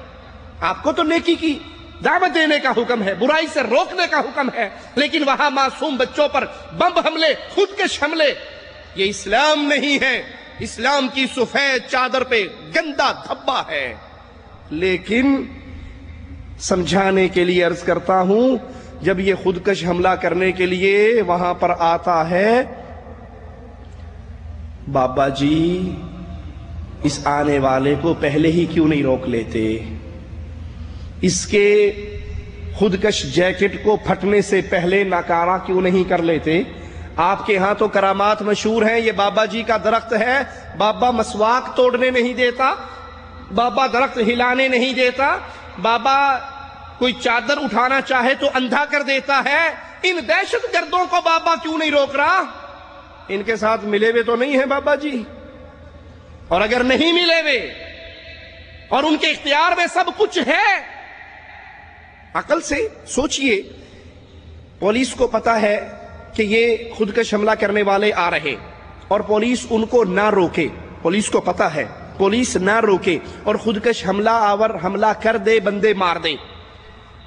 آپ کو تو نیکی کی دعوت دینے کا حکم ہے، برائی سے روکنے کا حکم ہے، لیکن وہاں معصوم بچوں پر بم حملے، خودکش حملے، یہ اسلام نہیں ہے۔ اسلام کی سفید چادر پہ گندا دھبا ہے۔ لیکن سمجھانے کے لیے عرض کرتا ہوں، جب یہ خودکش حملہ کرنے کے لیے وہاں پر آتا ہے، بابا جی اس آنے والے کو پہلے ہی کیوں نہیں روک لیتے؟ اس کے خودکش جیکٹ کو پھٹنے سے پہلے ناکارہ کیوں نہیں کر لیتے؟ آپ کے ہاں تو کرامات مشہور ہیں، یہ بابا جی کا درخت ہے، بابا مسواک توڑنے نہیں دیتا، بابا درخت ہلانے نہیں دیتا، بابا کوئی چادر اٹھانا چاہے تو اندھا کر دیتا ہے۔ ان دہشت گردوں کو بابا کیوں نہیں روک رہا؟ ان کے ساتھ ملے ہوئے تو نہیں ہیں بابا جی؟ اور اگر نہیں ملے ہوئے اور ان کے اختیار میں سب کچھ ہے، عقل سے سوچئے، پولیس کو پتا ہے کہ یہ خودکش حملہ کرنے والے آ رہے اور پولیس ان کو نہ روکے، پولیس کو پتا ہے، پولیس نہ روکے اور خودکش حملہ آور حملہ کر دے، بندے مار دے،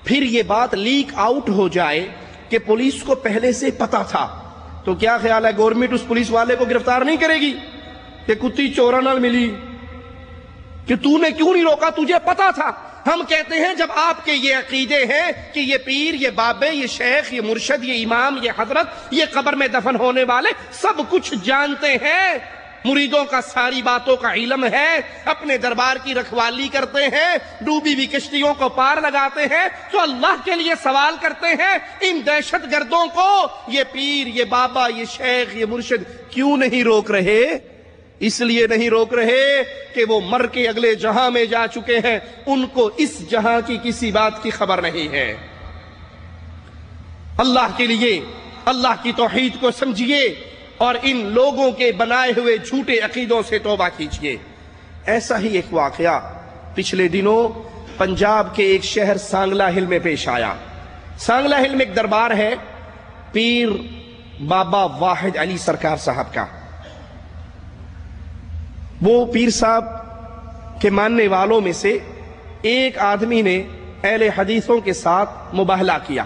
پھر یہ بات لیک آؤٹ ہو جائے کہ پولیس کو پہلے سے پتا تھا، تو کیا خیال ہے گورنمنٹ اس پولیس والے کو گرفتار نہیں کرے گی کہ کتی چورا نال ملی کہ تو نے کیوں نہیں روکا، تجھے پتا تھا؟ ہم کہتے ہیں جب آپ کے یہ عقیدے ہیں کہ یہ پیر، یہ بابے، یہ شیخ، یہ مرشد، یہ امام، یہ حضرت، یہ قبر میں دفن ہونے والے سب کچھ جانتے ہیں، مریدوں کا ساری باتوں کا علم ہے، اپنے دربار کی رکھوالی کرتے ہیں، ڈوبی ہوئی کشتیوں کو پار لگاتے ہیں، تو اللہ کے لیے سوال کرتے ہیں ان دہشت گردوں کو یہ پیر، یہ بابا، یہ شیخ، یہ مرشد کیوں نہیں روک رہے؟ اس لیے نہیں روک رہے کہ وہ مر کے اگلے جہاں میں جا چکے ہیں، ان کو اس جہاں کی کسی بات کی خبر نہیں ہے۔ اللہ کے لیے اللہ کی توحید کو سمجھیے اور ان لوگوں کے بنائے ہوئے جھوٹے عقیدوں سے توبہ کیجیے۔ ایسا ہی ایک واقعہ پچھلے دنوں پنجاب کے ایک شہر سانگلہ ہل میں پیش آیا۔ سانگلہ ہل میں ایک دربار ہے پیر بابا واحد علی سرکار صاحب کا۔ وہ پیر صاحب کے ماننے والوں میں سے ایک آدمی نے اہل حدیثوں کے ساتھ مباہلہ کیا۔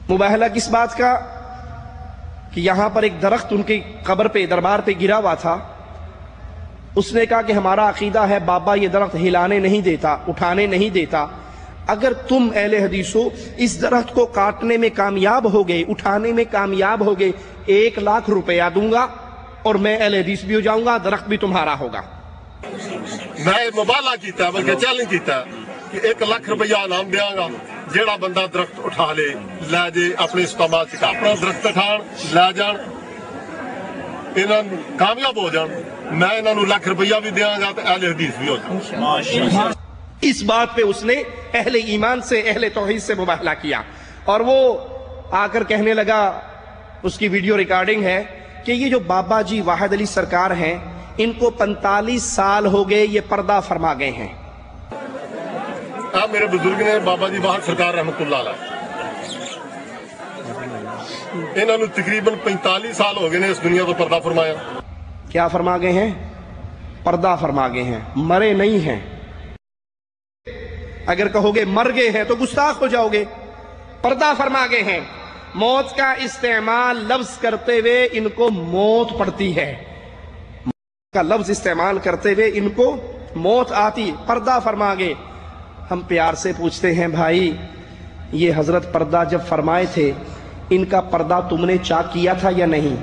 مباہلہ کس بات کا؟ کہ یہاں پر ایک درخت ان کی قبر پہ، دربار پہ گرا ہوا تھا، اس نے کہا کہ ہمارا عقیدہ ہے بابا یہ درخت ہلانے نہیں دیتا، اٹھانے نہیں دیتا، اگر تم اہل حدیثوں اس درخت کو کاٹنے میں کامیاب ہو گئے، اٹھانے میں کامیاب ہو گئے، 1 لاکھ روپیہ دوں گا اور میں اہل حدیث بھی ہو جاؤں گا، درخت بھی تمہارا ہوگا۔ میں مبالغہ کیتا بلکہ چیلنج کیتا کہ 1 لاکھ روپیہ انعام دیاں گا جیڑا بندہ درخت اٹھا لے جے اپنے استعمال سے اپنا درخت اٹھان لے جان، انہاں کامیاب ہو جان، میں انہاں نوں 1 لاکھ روپیہ بھی دیاں گا تو اہل حدیث بھی ہو جان۔ اس بات پہ اس نے اہل ایمان سے، اہل توحید سے مباہلہ کیا، اور وہ آ کر کہنے لگا، اس کی ویڈیو ریکارڈنگ ہے، کہ یہ جو بابا جی واحد علی سرکار ہیں ان کو 45 سال ہو گئے یہ پردہ فرما گئے ہیں۔ آپ میرے بزرگ نے بابا جی واحد سرکار رحمت اللہ علیہ، انہوں نے تقریباً 45 سال ہو گئے نے اس دنیا کو پردہ فرمایا۔ کیا فرما گئے ہیں؟ پردہ فرما گئے ہیں، مرے نہیں ہیں۔ اگر کہو گے مر گئے ہیں تو گستاخ ہو جاؤ گے۔ پردہ فرما گئے ہیں، موت کا استعمال لفظ کرتے ہوئے ان کو موت پڑتی ہے، موت کا لفظ استعمال کرتے ہوئے ان کو موت آتی، پردہ فرما گئے۔ ہم پیار سے پوچھتے ہیں بھائی یہ حضرت پردہ جب فرمائے تھے ان کا پردہ تم نے چاک کیا تھا یا نہیں؟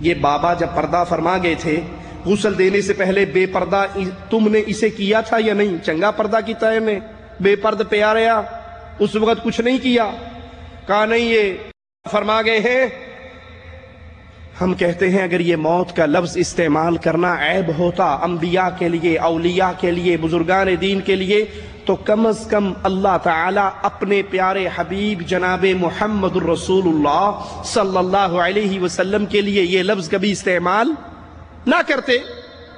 یہ بابا جب پردہ فرما گئے تھے غسل دینے سے پہلے بے پردہ تم نے اسے کیا تھا یا نہیں؟ چنگا پردہ کیتا ہے میں، بے پرد پہ آ رہا، اس وقت کچھ نہیں کیا؟ کہا نہیں، یہ فرما گئے ہیں ہم کہتے ہیں اگر یہ موت کا لفظ استعمال کرنا عیب ہوتا انبیاء کے لیے، اولیاء کے لیے، بزرگان دین کے لیے، تو کم از کم اللہ تعالیٰ اپنے پیارے حبیب جناب محمد الرسول اللہ صلی اللہ علیہ وسلم کے لیے یہ لفظ کبھی استعمال نہ کرتے۔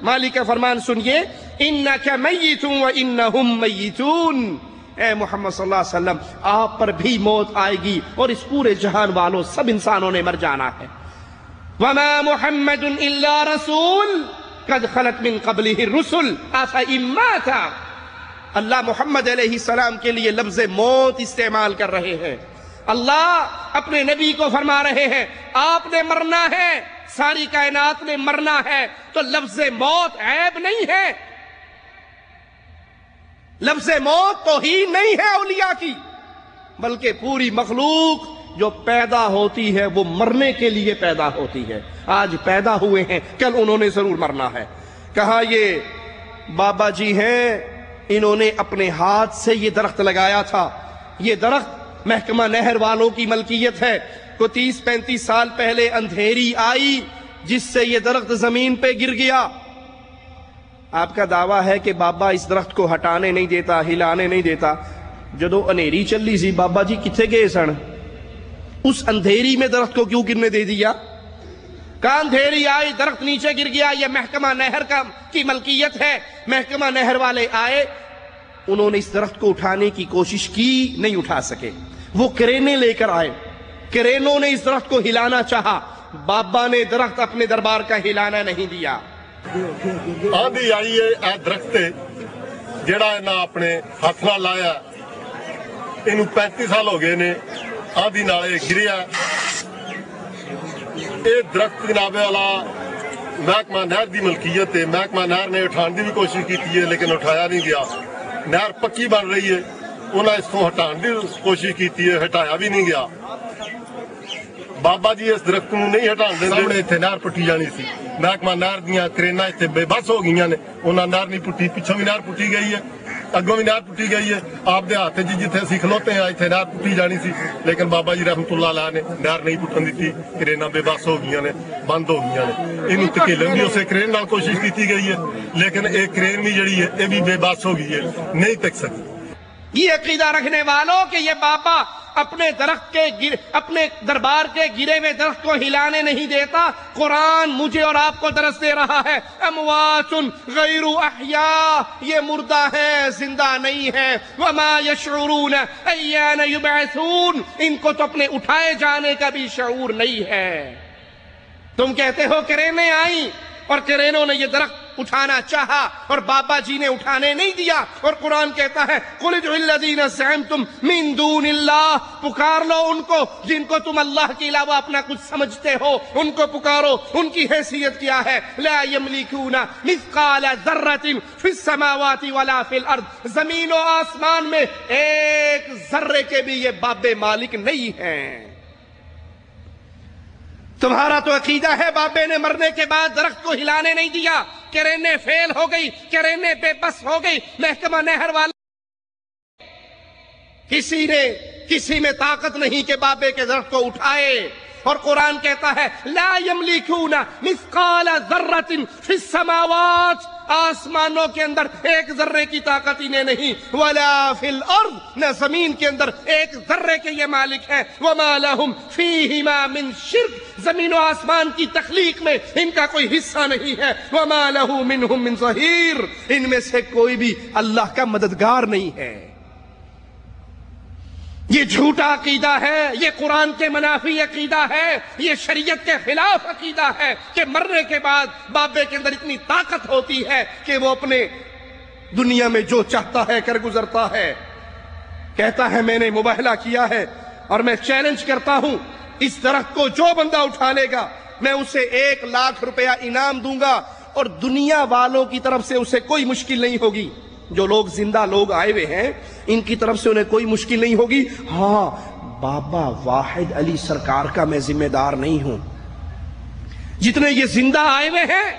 مالک کا فرمان سنیے، انک میت وانہم میتون، اے محمد صلی اللہ علیہ وسلم آپ پر بھی موت آئے گی اور اس پورے جہان والوں سب انسانوں نے مر جانا ہے۔ وما محمد الا رسول قد خلت من قبلہ الرسل افإن مات، اللہ محمد علیہ السلام کے لیے لفظ موت استعمال کر رہے ہیں۔ اللہ اپنے نبی کو فرما رہے ہیں آپ نے مرنا ہے، ساری کائنات نے مرنا ہے، تو لفظ موت عیب نہیں ہے، لفظ موت توہین نہیں ہے اولیاء کی، بلکہ پوری مخلوق جو پیدا ہوتی ہے وہ مرنے کے لیے پیدا ہوتی ہے۔ آج پیدا ہوئے ہیں، کل انہوں نے ضرور مرنا ہے۔ کہا یہ بابا جی ہیں، انہوں نے اپنے ہاتھ سے یہ درخت لگایا تھا، یہ درخت محکمہ نہر والوں کی ملکیت ہے۔ کو 30-35 سال پہلے اندھیری آئی جس سے یہ درخت زمین پہ گر گیا۔ آپ کا دعویٰ ہے کہ بابا اس درخت کو ہٹانے نہیں دیتا، ہلانے نہیں دیتا۔ جدو انھیری چلی سی بابا جی کتھے گئے سن؟ اس اندھیری میں درخت کو کیوں گرنے دے دیا؟ کہاں اندھیری آئی درخت نیچے گر گیا، یہ محکمہ نہر کی ملکیت ہے۔ محکمہ نہر والے آئے، انہوں نے اس درخت کو اٹھانے کی کوشش کی، نہیں اٹھا سکے۔ وہ کرینے لے کر آئے، کرینوں نے اس درخت کو ہلانا چاہا، بابا نے درخت اپنے دربار کا ہلانا نہیں دیا۔ آندھی آئی ہے اے درخت جڑا انہاں اپنے ہاتھ نال لایا، اینوں 35 سال ہو گئے نے، آندھی نالے گریا۔ یہ درخت جناب والا محکمہ نہر دی ملکیت ہے، محکمہ نہر نے اٹھان دی بھی کوشش کی ہے لیکن اٹھایا نہیں گیا۔ نہر پکی بن رہی ہے، انہاں اس کو ہٹان دی کوشش کی ہے، ہٹایا بھی نہیں گیا۔ بابا جی اس درخت کو نہیں ہٹان دے، سامنے اتنے نہر پٹی جانی سی، محکمہ نہر دیاں کرینا اتنے بے بس ہو گئی نے، انہاں نہر نہیں پٹی، پیچھوں بھی نہر پٹی گئی ہے، اگوں بھی نہر پٹی گئی ہے۔ آپ دے ہاتھ جی جتنے اسی کھلوتے ہیں اتنے نہر پٹی جانی سی، لیکن بابا جی رحمت اللہ علیہ نے نہر نہیں پٹن دیتی، کرینا بے بس ہو گئی نے، بند ہو گئی نے۔ انہوں تکیلن بھی اسے کرین نال کوشش کی گئی ہے، لیکن ایک کرین بھی جڑی ہے یہ بھی بے بس ہو گئی ہے، نہیں تک سکی۔ یہ عقیدہ رکھنے والوں کہ یہ بابا اپنے درخت کے اپنے دربار کے گرے ہوئے درخت کو ہلانے نہیں دیتا، قرآن مجھے اور آپ کو درس دے رہا ہے اموات غیر احیاء، یہ مردہ ہے، زندہ نہیں ہے۔ وما یشعرون ایان یبعثون، ان کو تو اپنے اٹھائے جانے کا بھی شعور نہیں ہے۔ تم کہتے ہو کرینے آئیں اور کرینوں نے یہ درخت اٹھانا چاہا اور بابا جی نے اٹھانے نہیں دیا، اور قرآن کہتا ہے قل ادعوا الذین زعمتم من دون اللہ، پکار لو ان کو جن کو تم اللہ کے علاوہ اپنا کچھ سمجھتے ہو، ان کو پکارو۔ ان کی حیثیت کیا ہے؟ لا یملکون مثقال ذرۃ فی السماوات ولا فی الارض، زمین و آسمان میں ایک ذرے کے بھی یہ بابے مالک نہیں ہیں۔ تمہارا تو عقیدہ ہے بابے نے مرنے کے بعد درخت کو ہلانے نہیں دیا، کرینے فیل ہو گئی، کرینے بے بس ہو گئی، محکمہ نہر والا کسی میں طاقت نہیں کہ بابے کے درخت کو اٹھائے۔ اور قرآن کہتا ہے لا یملکون مثقال ذرۃ فی السماوات، آسمانوں کے اندر ایک ذرے کی طاقت انہیں نہیں، ولا فی الارض، نہ زمین کے اندر ایک ذرے کے یہ مالک ہے۔ وما لہم فیہما من شرک، زمین و آسمان کی تخلیق میں ان کا کوئی حصہ نہیں ہے۔ وما لہ منہم من ظہیر، ان میں سے کوئی بھی اللہ کا مددگار نہیں ہے۔ یہ جھوٹا عقیدہ ہے، یہ قرآن کے منافی عقیدہ ہے، یہ شریعت کے خلاف عقیدہ ہے کہ مرنے کے بعد بابے کے اندر اتنی طاقت ہوتی ہے کہ وہ اپنے دنیا میں جو چاہتا ہے کر گزرتا ہے۔ کہتا ہے میں نے مباہلہ کیا ہے اور میں چیلنج کرتا ہوں، اس درخت کو جو بندہ اٹھا لے گا میں اسے 1 لاکھ روپیہ انعام دوں گا، اور دنیا والوں کی طرف سے اسے کوئی مشکل نہیں ہوگی۔ جو لوگ زندہ لوگ آئے ہوئے ہیں ان کی طرف سے انہیں کوئی مشکل نہیں ہوگی۔ ہاں بابا واحد علی سرکار کا میں ذمہ دار نہیں ہوں۔ جتنے یہ زندہ آئے ہوئے ہیں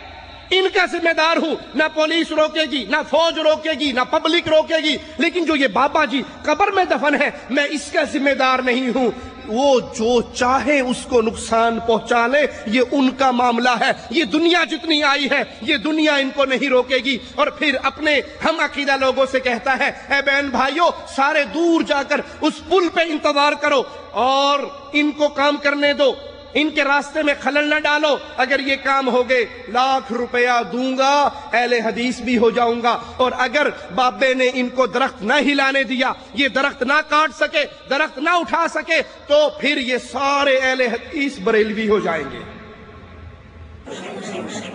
ان کا ذمہ دار ہوں. نہ پولیس روکے گی، نہ فوج روکے گی، نہ پبلک روکے گی. لیکن جو یہ بابا جی قبر میں دفن ہے، میں اس کا ذمہ دار نہیں ہوں. وہ جو چاہے اس کو نقصان پہنچا لے، یہ ان کا معاملہ ہے. یہ دنیا جتنی آئی ہے، یہ دنیا ان کو نہیں روکے گی. اور پھر اپنے ہم عقیدہ لوگوں سے کہتا ہے، اے بہن بھائیوں، سارے دور جا کر اس پل پہ انتظار کرو اور ان کو کام کرنے دو، ان کے راستے میں خلل نہ ڈالو. اگر یہ کام ہو گئے، ₹1,00,000 دوں گا، اہل حدیث بھی ہو جاؤں گا. اور اگر بابے نے ان کو درخت نہ ہلانے دیا، یہ درخت نہ کاٹ سکے، درخت نہ اٹھا سکے، تو پھر یہ سارے اہل حدیث بریلوی ہو جائیں گے.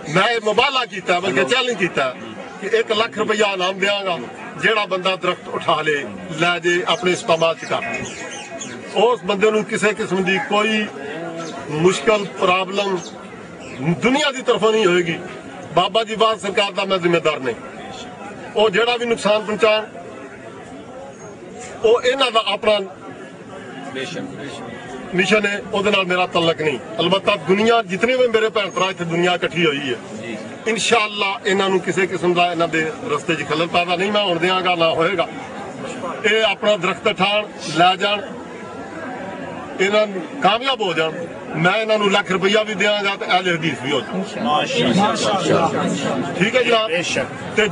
میں مبالغہ کیتا بلکہ چیلنج کیتا کہ ₹1,00,000 انعام دیاں گا جیڑا بندہ درخت اٹھا لے جے اپنے استعمال کر. اس بندے نو کسی قسم دی کوئی مشکل پرابلم دنیا دی طرف نہیں ہوئے گی. بابا جی بات سرکار دا میں ذمہ دار نہیں. وہ جیڑا بھی نقصان پہنچان وہ انہاں دا اپنا مشن ہے، وہ میرا تعلق نہیں. البتہ دنیا جتنے بھی میرے بھن بھرا اتنے دنیا کٹھی ہوئی ہے، انشاءاللہ انہاں نو کسی قسم دا انہاں دے رستے چ خلل پیدا نہیں میں ہون دیاں گا، نہ ہوئے گا. یہ اپنا درخت ٹھان لے جان، انہاں کامیاب ہو جان. میں انہاں نو ₹1,00,000 بھی دیاں گا تو اہل حدیث بھی ہو جان. ٹھیک ہے جناب. تے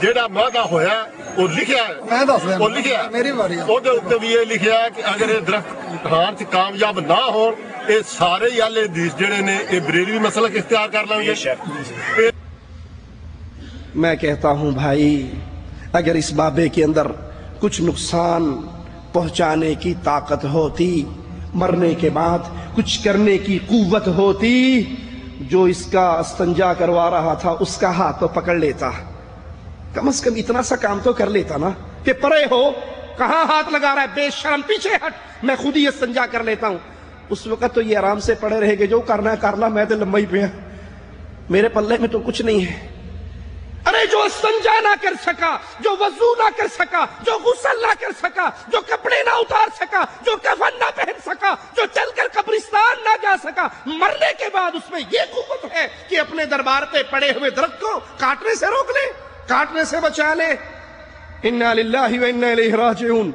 جیڑا معاہدہ ہویا وہ لکھیا ہے، وہ لکھیا ہے، وہ بھی یہ لکھیا ہے کہ اگر یہ درخت ٹھان سے کامیاب نہ ہو، یہ سارے اہل حدیث جڑے نے یہ بریلوی مسلک اختیار کر لیں گے. میں کہتا ہوں بھائی، اگر اس بابے کے اندر کچھ نقصان پہنچانے کی طاقت ہوتی، مرنے کے بعد کچھ کرنے کی قوت ہوتی، جو اس کا استنجا کروا رہا تھا اس کا ہاتھ تو پکڑ لیتا. کم از کم اتنا سا کام تو کر لیتا نا کہ پرے ہو، کہاں ہاتھ لگا رہا ہے، بے شرم پیچھے ہٹ، میں خود ہی استنجا کر لیتا ہوں. اس وقت تو یہ آرام سے پڑے رہے گے، جو کرنا ہے کر لا، میں تو لمبائی پہ میرے پلے میں تو کچھ نہیں ہے. ارے جو استنجا نہ کر سکا، جو وضو نہ کر سکا، جو غسل نہ کر سکا، جو کپڑے نہ اتار سکا، جو کفن نہ پہن سکا، جو چل کر قبرستان نہ جا سکا، مرنے کے بعد اس میں یہ قوت ہے کہ اپنے دربار پہ پڑے ہوئے درخت کو کاٹنے سے روک لے، کاٹنے سے بچا لے. انا للہ و انا الیہ راجعون.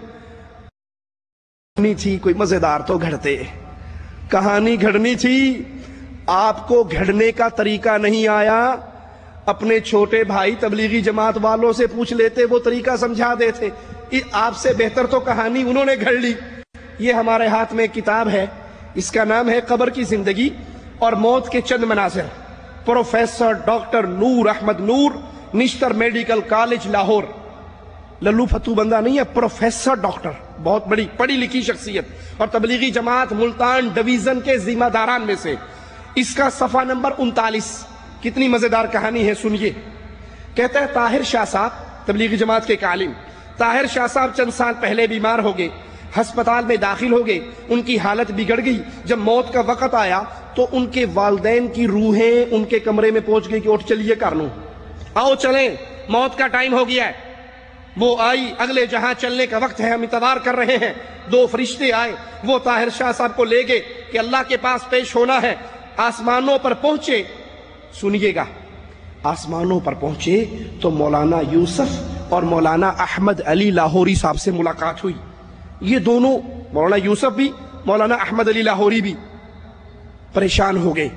نہیں تھی کوئی مزیدار تو گھڑتے، کہانی گھڑنی تھی. آپ کو گھڑنے کا طریقہ نہیں آیا، اپنے چھوٹے بھائی تبلیغی جماعت والوں سے پوچھ لیتے، وہ طریقہ سمجھا دیتے. آپ سے بہتر تو کہانی انہوں نے گھڑ لی. یہ ہمارے ہاتھ میں کتاب ہے، اس کا نام ہے قبر کی زندگی اور موت کے چند مناظر. پروفیسر ڈاکٹر نور احمد نور، نشتر میڈیکل کالج لاہور. للو فتو بندہ نہیں ہے، پروفیسر ڈاکٹر، بہت بڑی پڑھی لکھی شخصیت اور تبلیغی جماعت ملتان ڈویژن کے ذمہ داران میں سے. اس کا صفحہ نمبر 39. کتنی مزیدار کہانی ہے، سنیے. کہتا ہے طاہر شاہ صاحب، تبلیغی جماعت کے ایک عالم، طاہر شاہ صاحب چند سال پہلے بیمار ہو گئے، ہسپتال میں داخل ہو گئے. ان کی حالت بگڑ گئی. جب موت کا وقت آیا تو ان کے والدین کی روحیں ان کے کمرے میں پہنچ گئی کہ اٹھ چلیے کارنو، آؤ چلیں، موت کا ٹائم ہو گیا ہے. وہ آئی، اگلے جہاں چلنے کا وقت ہے، ہم انتظار کر رہے ہیں. 2 فرشتے آئے، وہ طاہر شاہ صاحب کو لے گئے کہ اللہ کے پاس پیش ہونا ہے. آسمانوں پر پہنچے، سنیے گا، آسمانوں پر پہنچے تو مولانا یوسف اور مولانا احمد علی لاہوری صاحب سے ملاقات ہوئی. یہ دونوں، مولانا یوسف بھی، مولانا احمد علی لاہوری بھی، پریشان ہو گئے.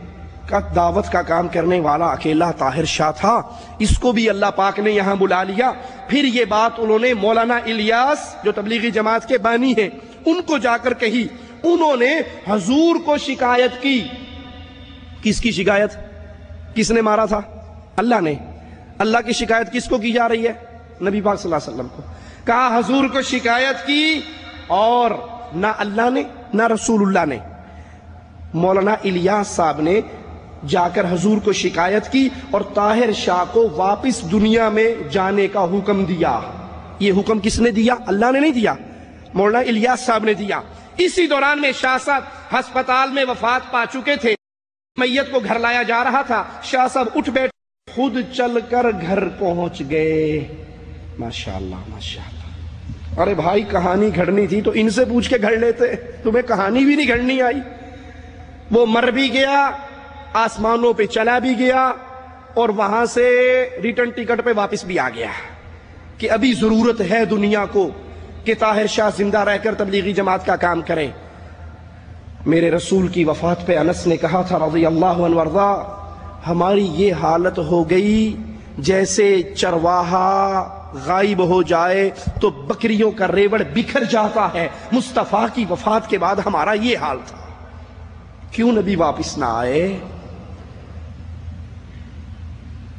دعوت کا کام کرنے والا اکیلا طاہر شاہ تھا، اس کو بھی اللہ پاک نے یہاں بلا لیا. پھر یہ بات انہوں نے مولانا الیاس جو تبلیغی جماعت کے بانی ہیں ان کو جا کر کہی. انہوں نے حضور کو شکایت کی. کس کی شکایت؟ کس نے مارا تھا؟ اللہ نے. اللہ کی شکایت کس کو کی جا رہی ہے؟ نبی پاک صلی اللہ علیہ وسلم کو. کہا حضور کو شکایت کی، اور نہ اللہ نے نہ رسول اللہ نے. مولانا الیاس صاحب نے جا کر حضور کو شکایت کی اور طاہر شاہ کو واپس دنیا میں جانے کا حکم دیا. یہ حکم کس نے دیا؟ اللہ نے نہیں دیا، مولانا الیاس صاحب نے دیا. اسی دوران میں شاہ صاحب ہسپتال میں وفات پا چکے تھے. میت کو گھر لایا جا رہا تھا. شاہ صاحب اٹھ بیٹھے، خود چل کر گھر پہنچ گئے. ماشاءاللہ ماشاءاللہ. ارے بھائی کہانی گھڑنی تھی تو ان سے پوچھ کے گھڑ لیتے، تمہیں کہانی بھی نہیں گھڑنی آئی. وہ مر بھی گیا، آسمانوں پہ چلا بھی گیا، اور وہاں سے ریٹرن ٹکٹ پہ واپس بھی آ گیا کہ ابھی ضرورت ہے دنیا کو کہ طاہر شاہ زندہ رہ کر تبلیغی جماعت کا کام کرے. میرے رسول کی وفات پہ انس نے کہا تھا رضی اللہ عنہ وارضا، ہماری یہ حالت ہو گئی جیسے چرواہا غائب ہو جائے تو بکریوں کا ریوڑ بکھر جاتا ہے. مصطفیٰ کی وفات کے بعد ہمارا یہ حال تھا. کیوں نبی واپس نہ آئے؟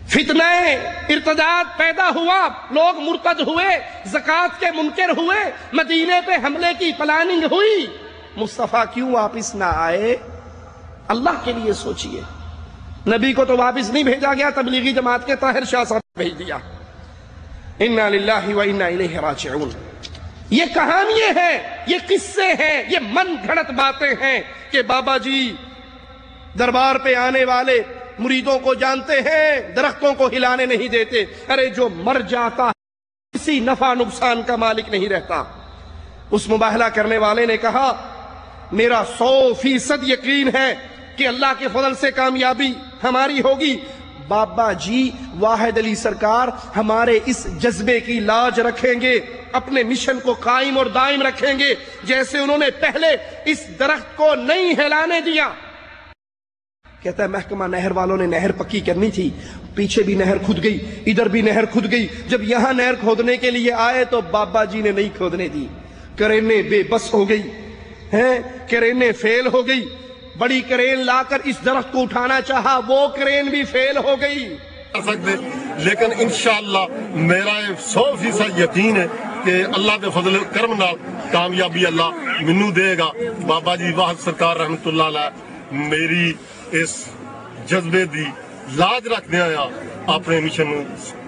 فتنہ ارتداد پیدا ہوا، لوگ مرتد ہوئے، زکوٰۃ کے منکر ہوئے، مدینے پہ حملے کی پلاننگ ہوئی. مصطفیٰ کیوں واپس نہ آئے؟ اللہ کے لیے سوچئے. نبی کو تو واپس نہیں بھیجا گیا، تبلیغی جماعت کے طاہر شاہ صاحب بھیج دیا. انا للہ و انا الیہ راجعون. یہ کہانیاں ہیں، یہ قصے ہیں، یہ من گھڑت باتیں ہیں کہ بابا جی دربار پہ آنے والے مریدوں کو جانتے ہیں، درختوں کو ہلانے نہیں دیتے. ارے جو مر جاتا ہے کسی نفع نقصان کا مالک نہیں رہتا. اس مباہلہ کرنے والے نے کہا میرا 100% یقین ہے کہ اللہ کے فضل سے کامیابی ہماری ہوگی. بابا جی واحد علی سرکار ہمارے اس جذبے کی لاج رکھیں گے، اپنے مشن کو قائم اور دائم رکھیں گے جیسے انہوں نے پہلے اس درخت کو نہیں ہلانے دیا. کہتا ہے محکمہ نہر والوں نے نہر پکی کرنی تھی، پیچھے بھی نہر کھد گئی، ادھر بھی نہر کھد گئی. جب یہاں نہر کھودنے کے لیے آئے تو بابا جی نے نہیں کھودنے دی. کرینے بے بس ہو گئی ہیں، کرینے فیل ہو گئی. بڑی کرین لا کر اس درخت کو اٹھانا چاہا، وہ کرین بھی فیل ہو گئی. لیکن انشاءاللہ میرا 100% یقین ہے کہ اللہ دے فضل کرم نال کامیابی اللہ منو دے گا. بابا جی واحد سرکار رحمت اللہ علیہ میری اس جذبے دی لاج رکھ دیا اپنے مشن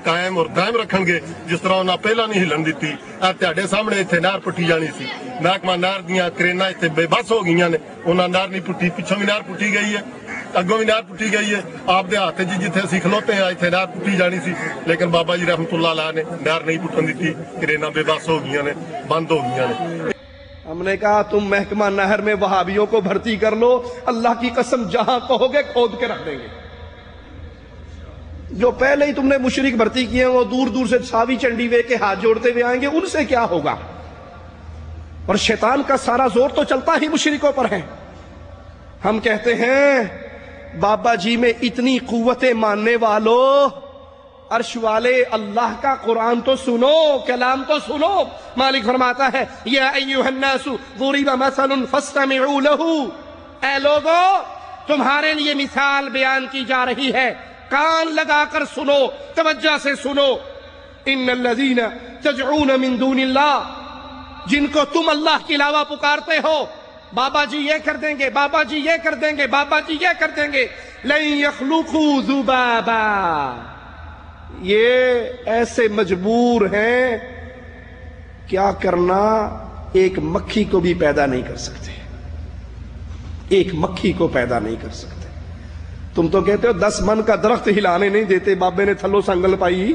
قائم اور دائم رکھن گے جس طرح انہاں پہلا نہیں ہلن دیتی. تہاڈے سامنے اتنے نہر پٹی جانی سی، محکمہ نہر دیاں کرینا اتنے بے بس ہو گئی نے، انہاں نہر نہیں پٹی. پچھوں بھی نہر پٹی گئی ہے، اگوں بھی نہر پٹی گئی ہے. آپ دے ہاتھ جی جتھے اسی کھلوتے ہیں اتنے نہر پٹی جانی سی، لیکن بابا جی رحمت اللہ علیہ نے نہر نہیں پٹن دیتی. کرینا بے بس ہو گئی نے، بند ہو گئی نے. ہم نے کہا تم محکمہ نہر میں وہابیوں کو بھرتی کر لو، اللہ کی قسم جہاں کہو گے کھود کے رکھ دیں گے. جو پہلے ہی تم نے مشرک بھرتی کیے وہ دور دور سے ساوی چنڈی وے کے ہاتھ جوڑتے ہوئے آئیں گے، ان سے کیا ہوگا؟ اور شیطان کا سارا زور تو چلتا ہی مشرکوں پر ہے. ہم کہتے ہیں بابا جی میں اتنی قوت ماننے والوں، عرش والے اللہ کا قرآن تو سنو، کلام تو سنو. مالک فرماتا ہے یا ایھا الناس ضرب مثل فاستمعوا له. اے لوگو تمہارے لیے مثال بیان کی جا رہی ہے، کان لگا کر سنو، توجہ سے سنو. ان الذین تدعون من دون اللہ، جن کو تم اللہ کے علاوہ پکارتے ہو، بابا جی یہ کر دیں گے، بابا جی یہ کر دیں گے، بابا جی یہ کر دیں گے. لن یخلقوا ذبابا، یہ ایسے مجبور ہیں، کیا کرنا، ایک مکھی کو بھی پیدا نہیں کر سکتے. ایک مکھی کو پیدا نہیں کر سکتے. تم تو کہتے ہو 10 من کا درخت ہلانے نہیں دیتے، بابے نے تھلو سنگل پائی،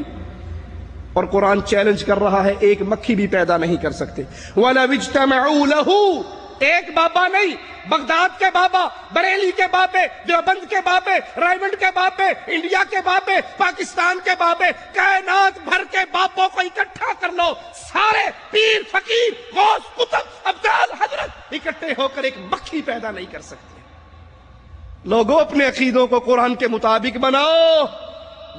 اور قرآن چیلنج کر رہا ہے ایک مکھی بھی پیدا نہیں کر سکتے. وَلَوِ اجْتَمَعُوا لَهُ، ایک بابا نہیں، بغداد کے بابا، بریلی کے بابے، دیوبند کے بابے، رائمنڈ کے بابے، انڈیا کے بابے، پاکستان کے بابے، کائنات بھر کے بابوں کو اکٹھا کر لو. سارے پیر فقیر غوث قطب ابدال حضرت اکٹھے ہو کر ایک مکھی پیدا نہیں کر سکتے. لوگوں اپنے عقیدوں کو قرآن کے مطابق بناؤ،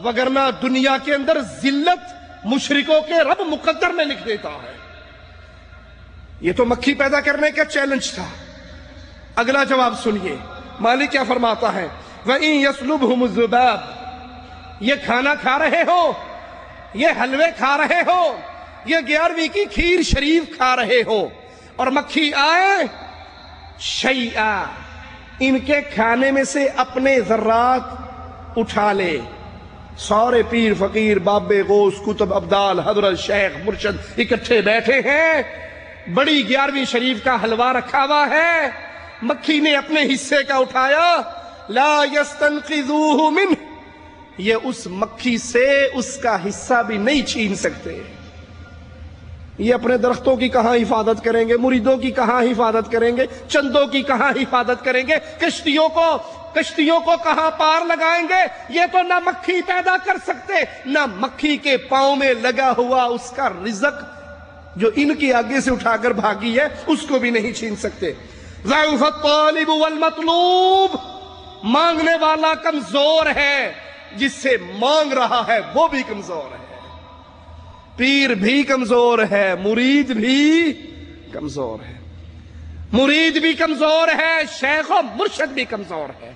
وگرنہ دنیا کے اندر ذلت مشرکوں کے رب مقدر میں لکھ دیتا ہے. یہ تو مکھی پیدا کرنے کا چیلنج تھا. اگلا جواب سنیے، مالک کیا فرماتا ہے وَإِن يَسْلُبْهُمُ الذُّبَابُ. یہ کھانا کھا رہے ہو، یہ حلوے کھا رہے ہو، یہ 11ویں کی کھیر شریف کھا رہے ہو، اور مکھی آئے شیئا، ان کے کھانے میں سے اپنے ذرات اٹھا لے. سارے پیر فقیر بابے غوث قطب ابدال حضرت شیخ مرشد اکٹھے بیٹھے ہیں، بڑی 11ویں شریف کا حلوہ رکھا ہوا ہے، مکھی نے اپنے حصے کا اٹھایا. لا یستنقذوہ منہ، یہ اس مکھی سے اس کا حصہ بھی نہیں چھین سکتے. یہ اپنے درختوں کی کہاں حفاظت کریں گے، مریدوں کی کہاں حفاظت کریں گے، چندوں کی کہاں حفاظت کریں گے، کشتیوں کو کہاں پار لگائیں گے؟ یہ تو نہ مکھی پیدا کر سکتے، نہ مکھی کے پاؤں میں لگا ہوا اس کا رزق جو ان کی آگے سے اٹھا کر بھاگی ہے اس کو بھی نہیں چھین سکتے۔ ضعف الطالب والمطلوب، مانگنے والا کمزور ہے، جس سے مانگ رہا ہے وہ بھی کمزور ہے، پیر بھی کمزور ہے، مرید بھی کمزور ہے، مرید بھی کمزور ہے، شیخ و مرشد بھی کمزور ہے۔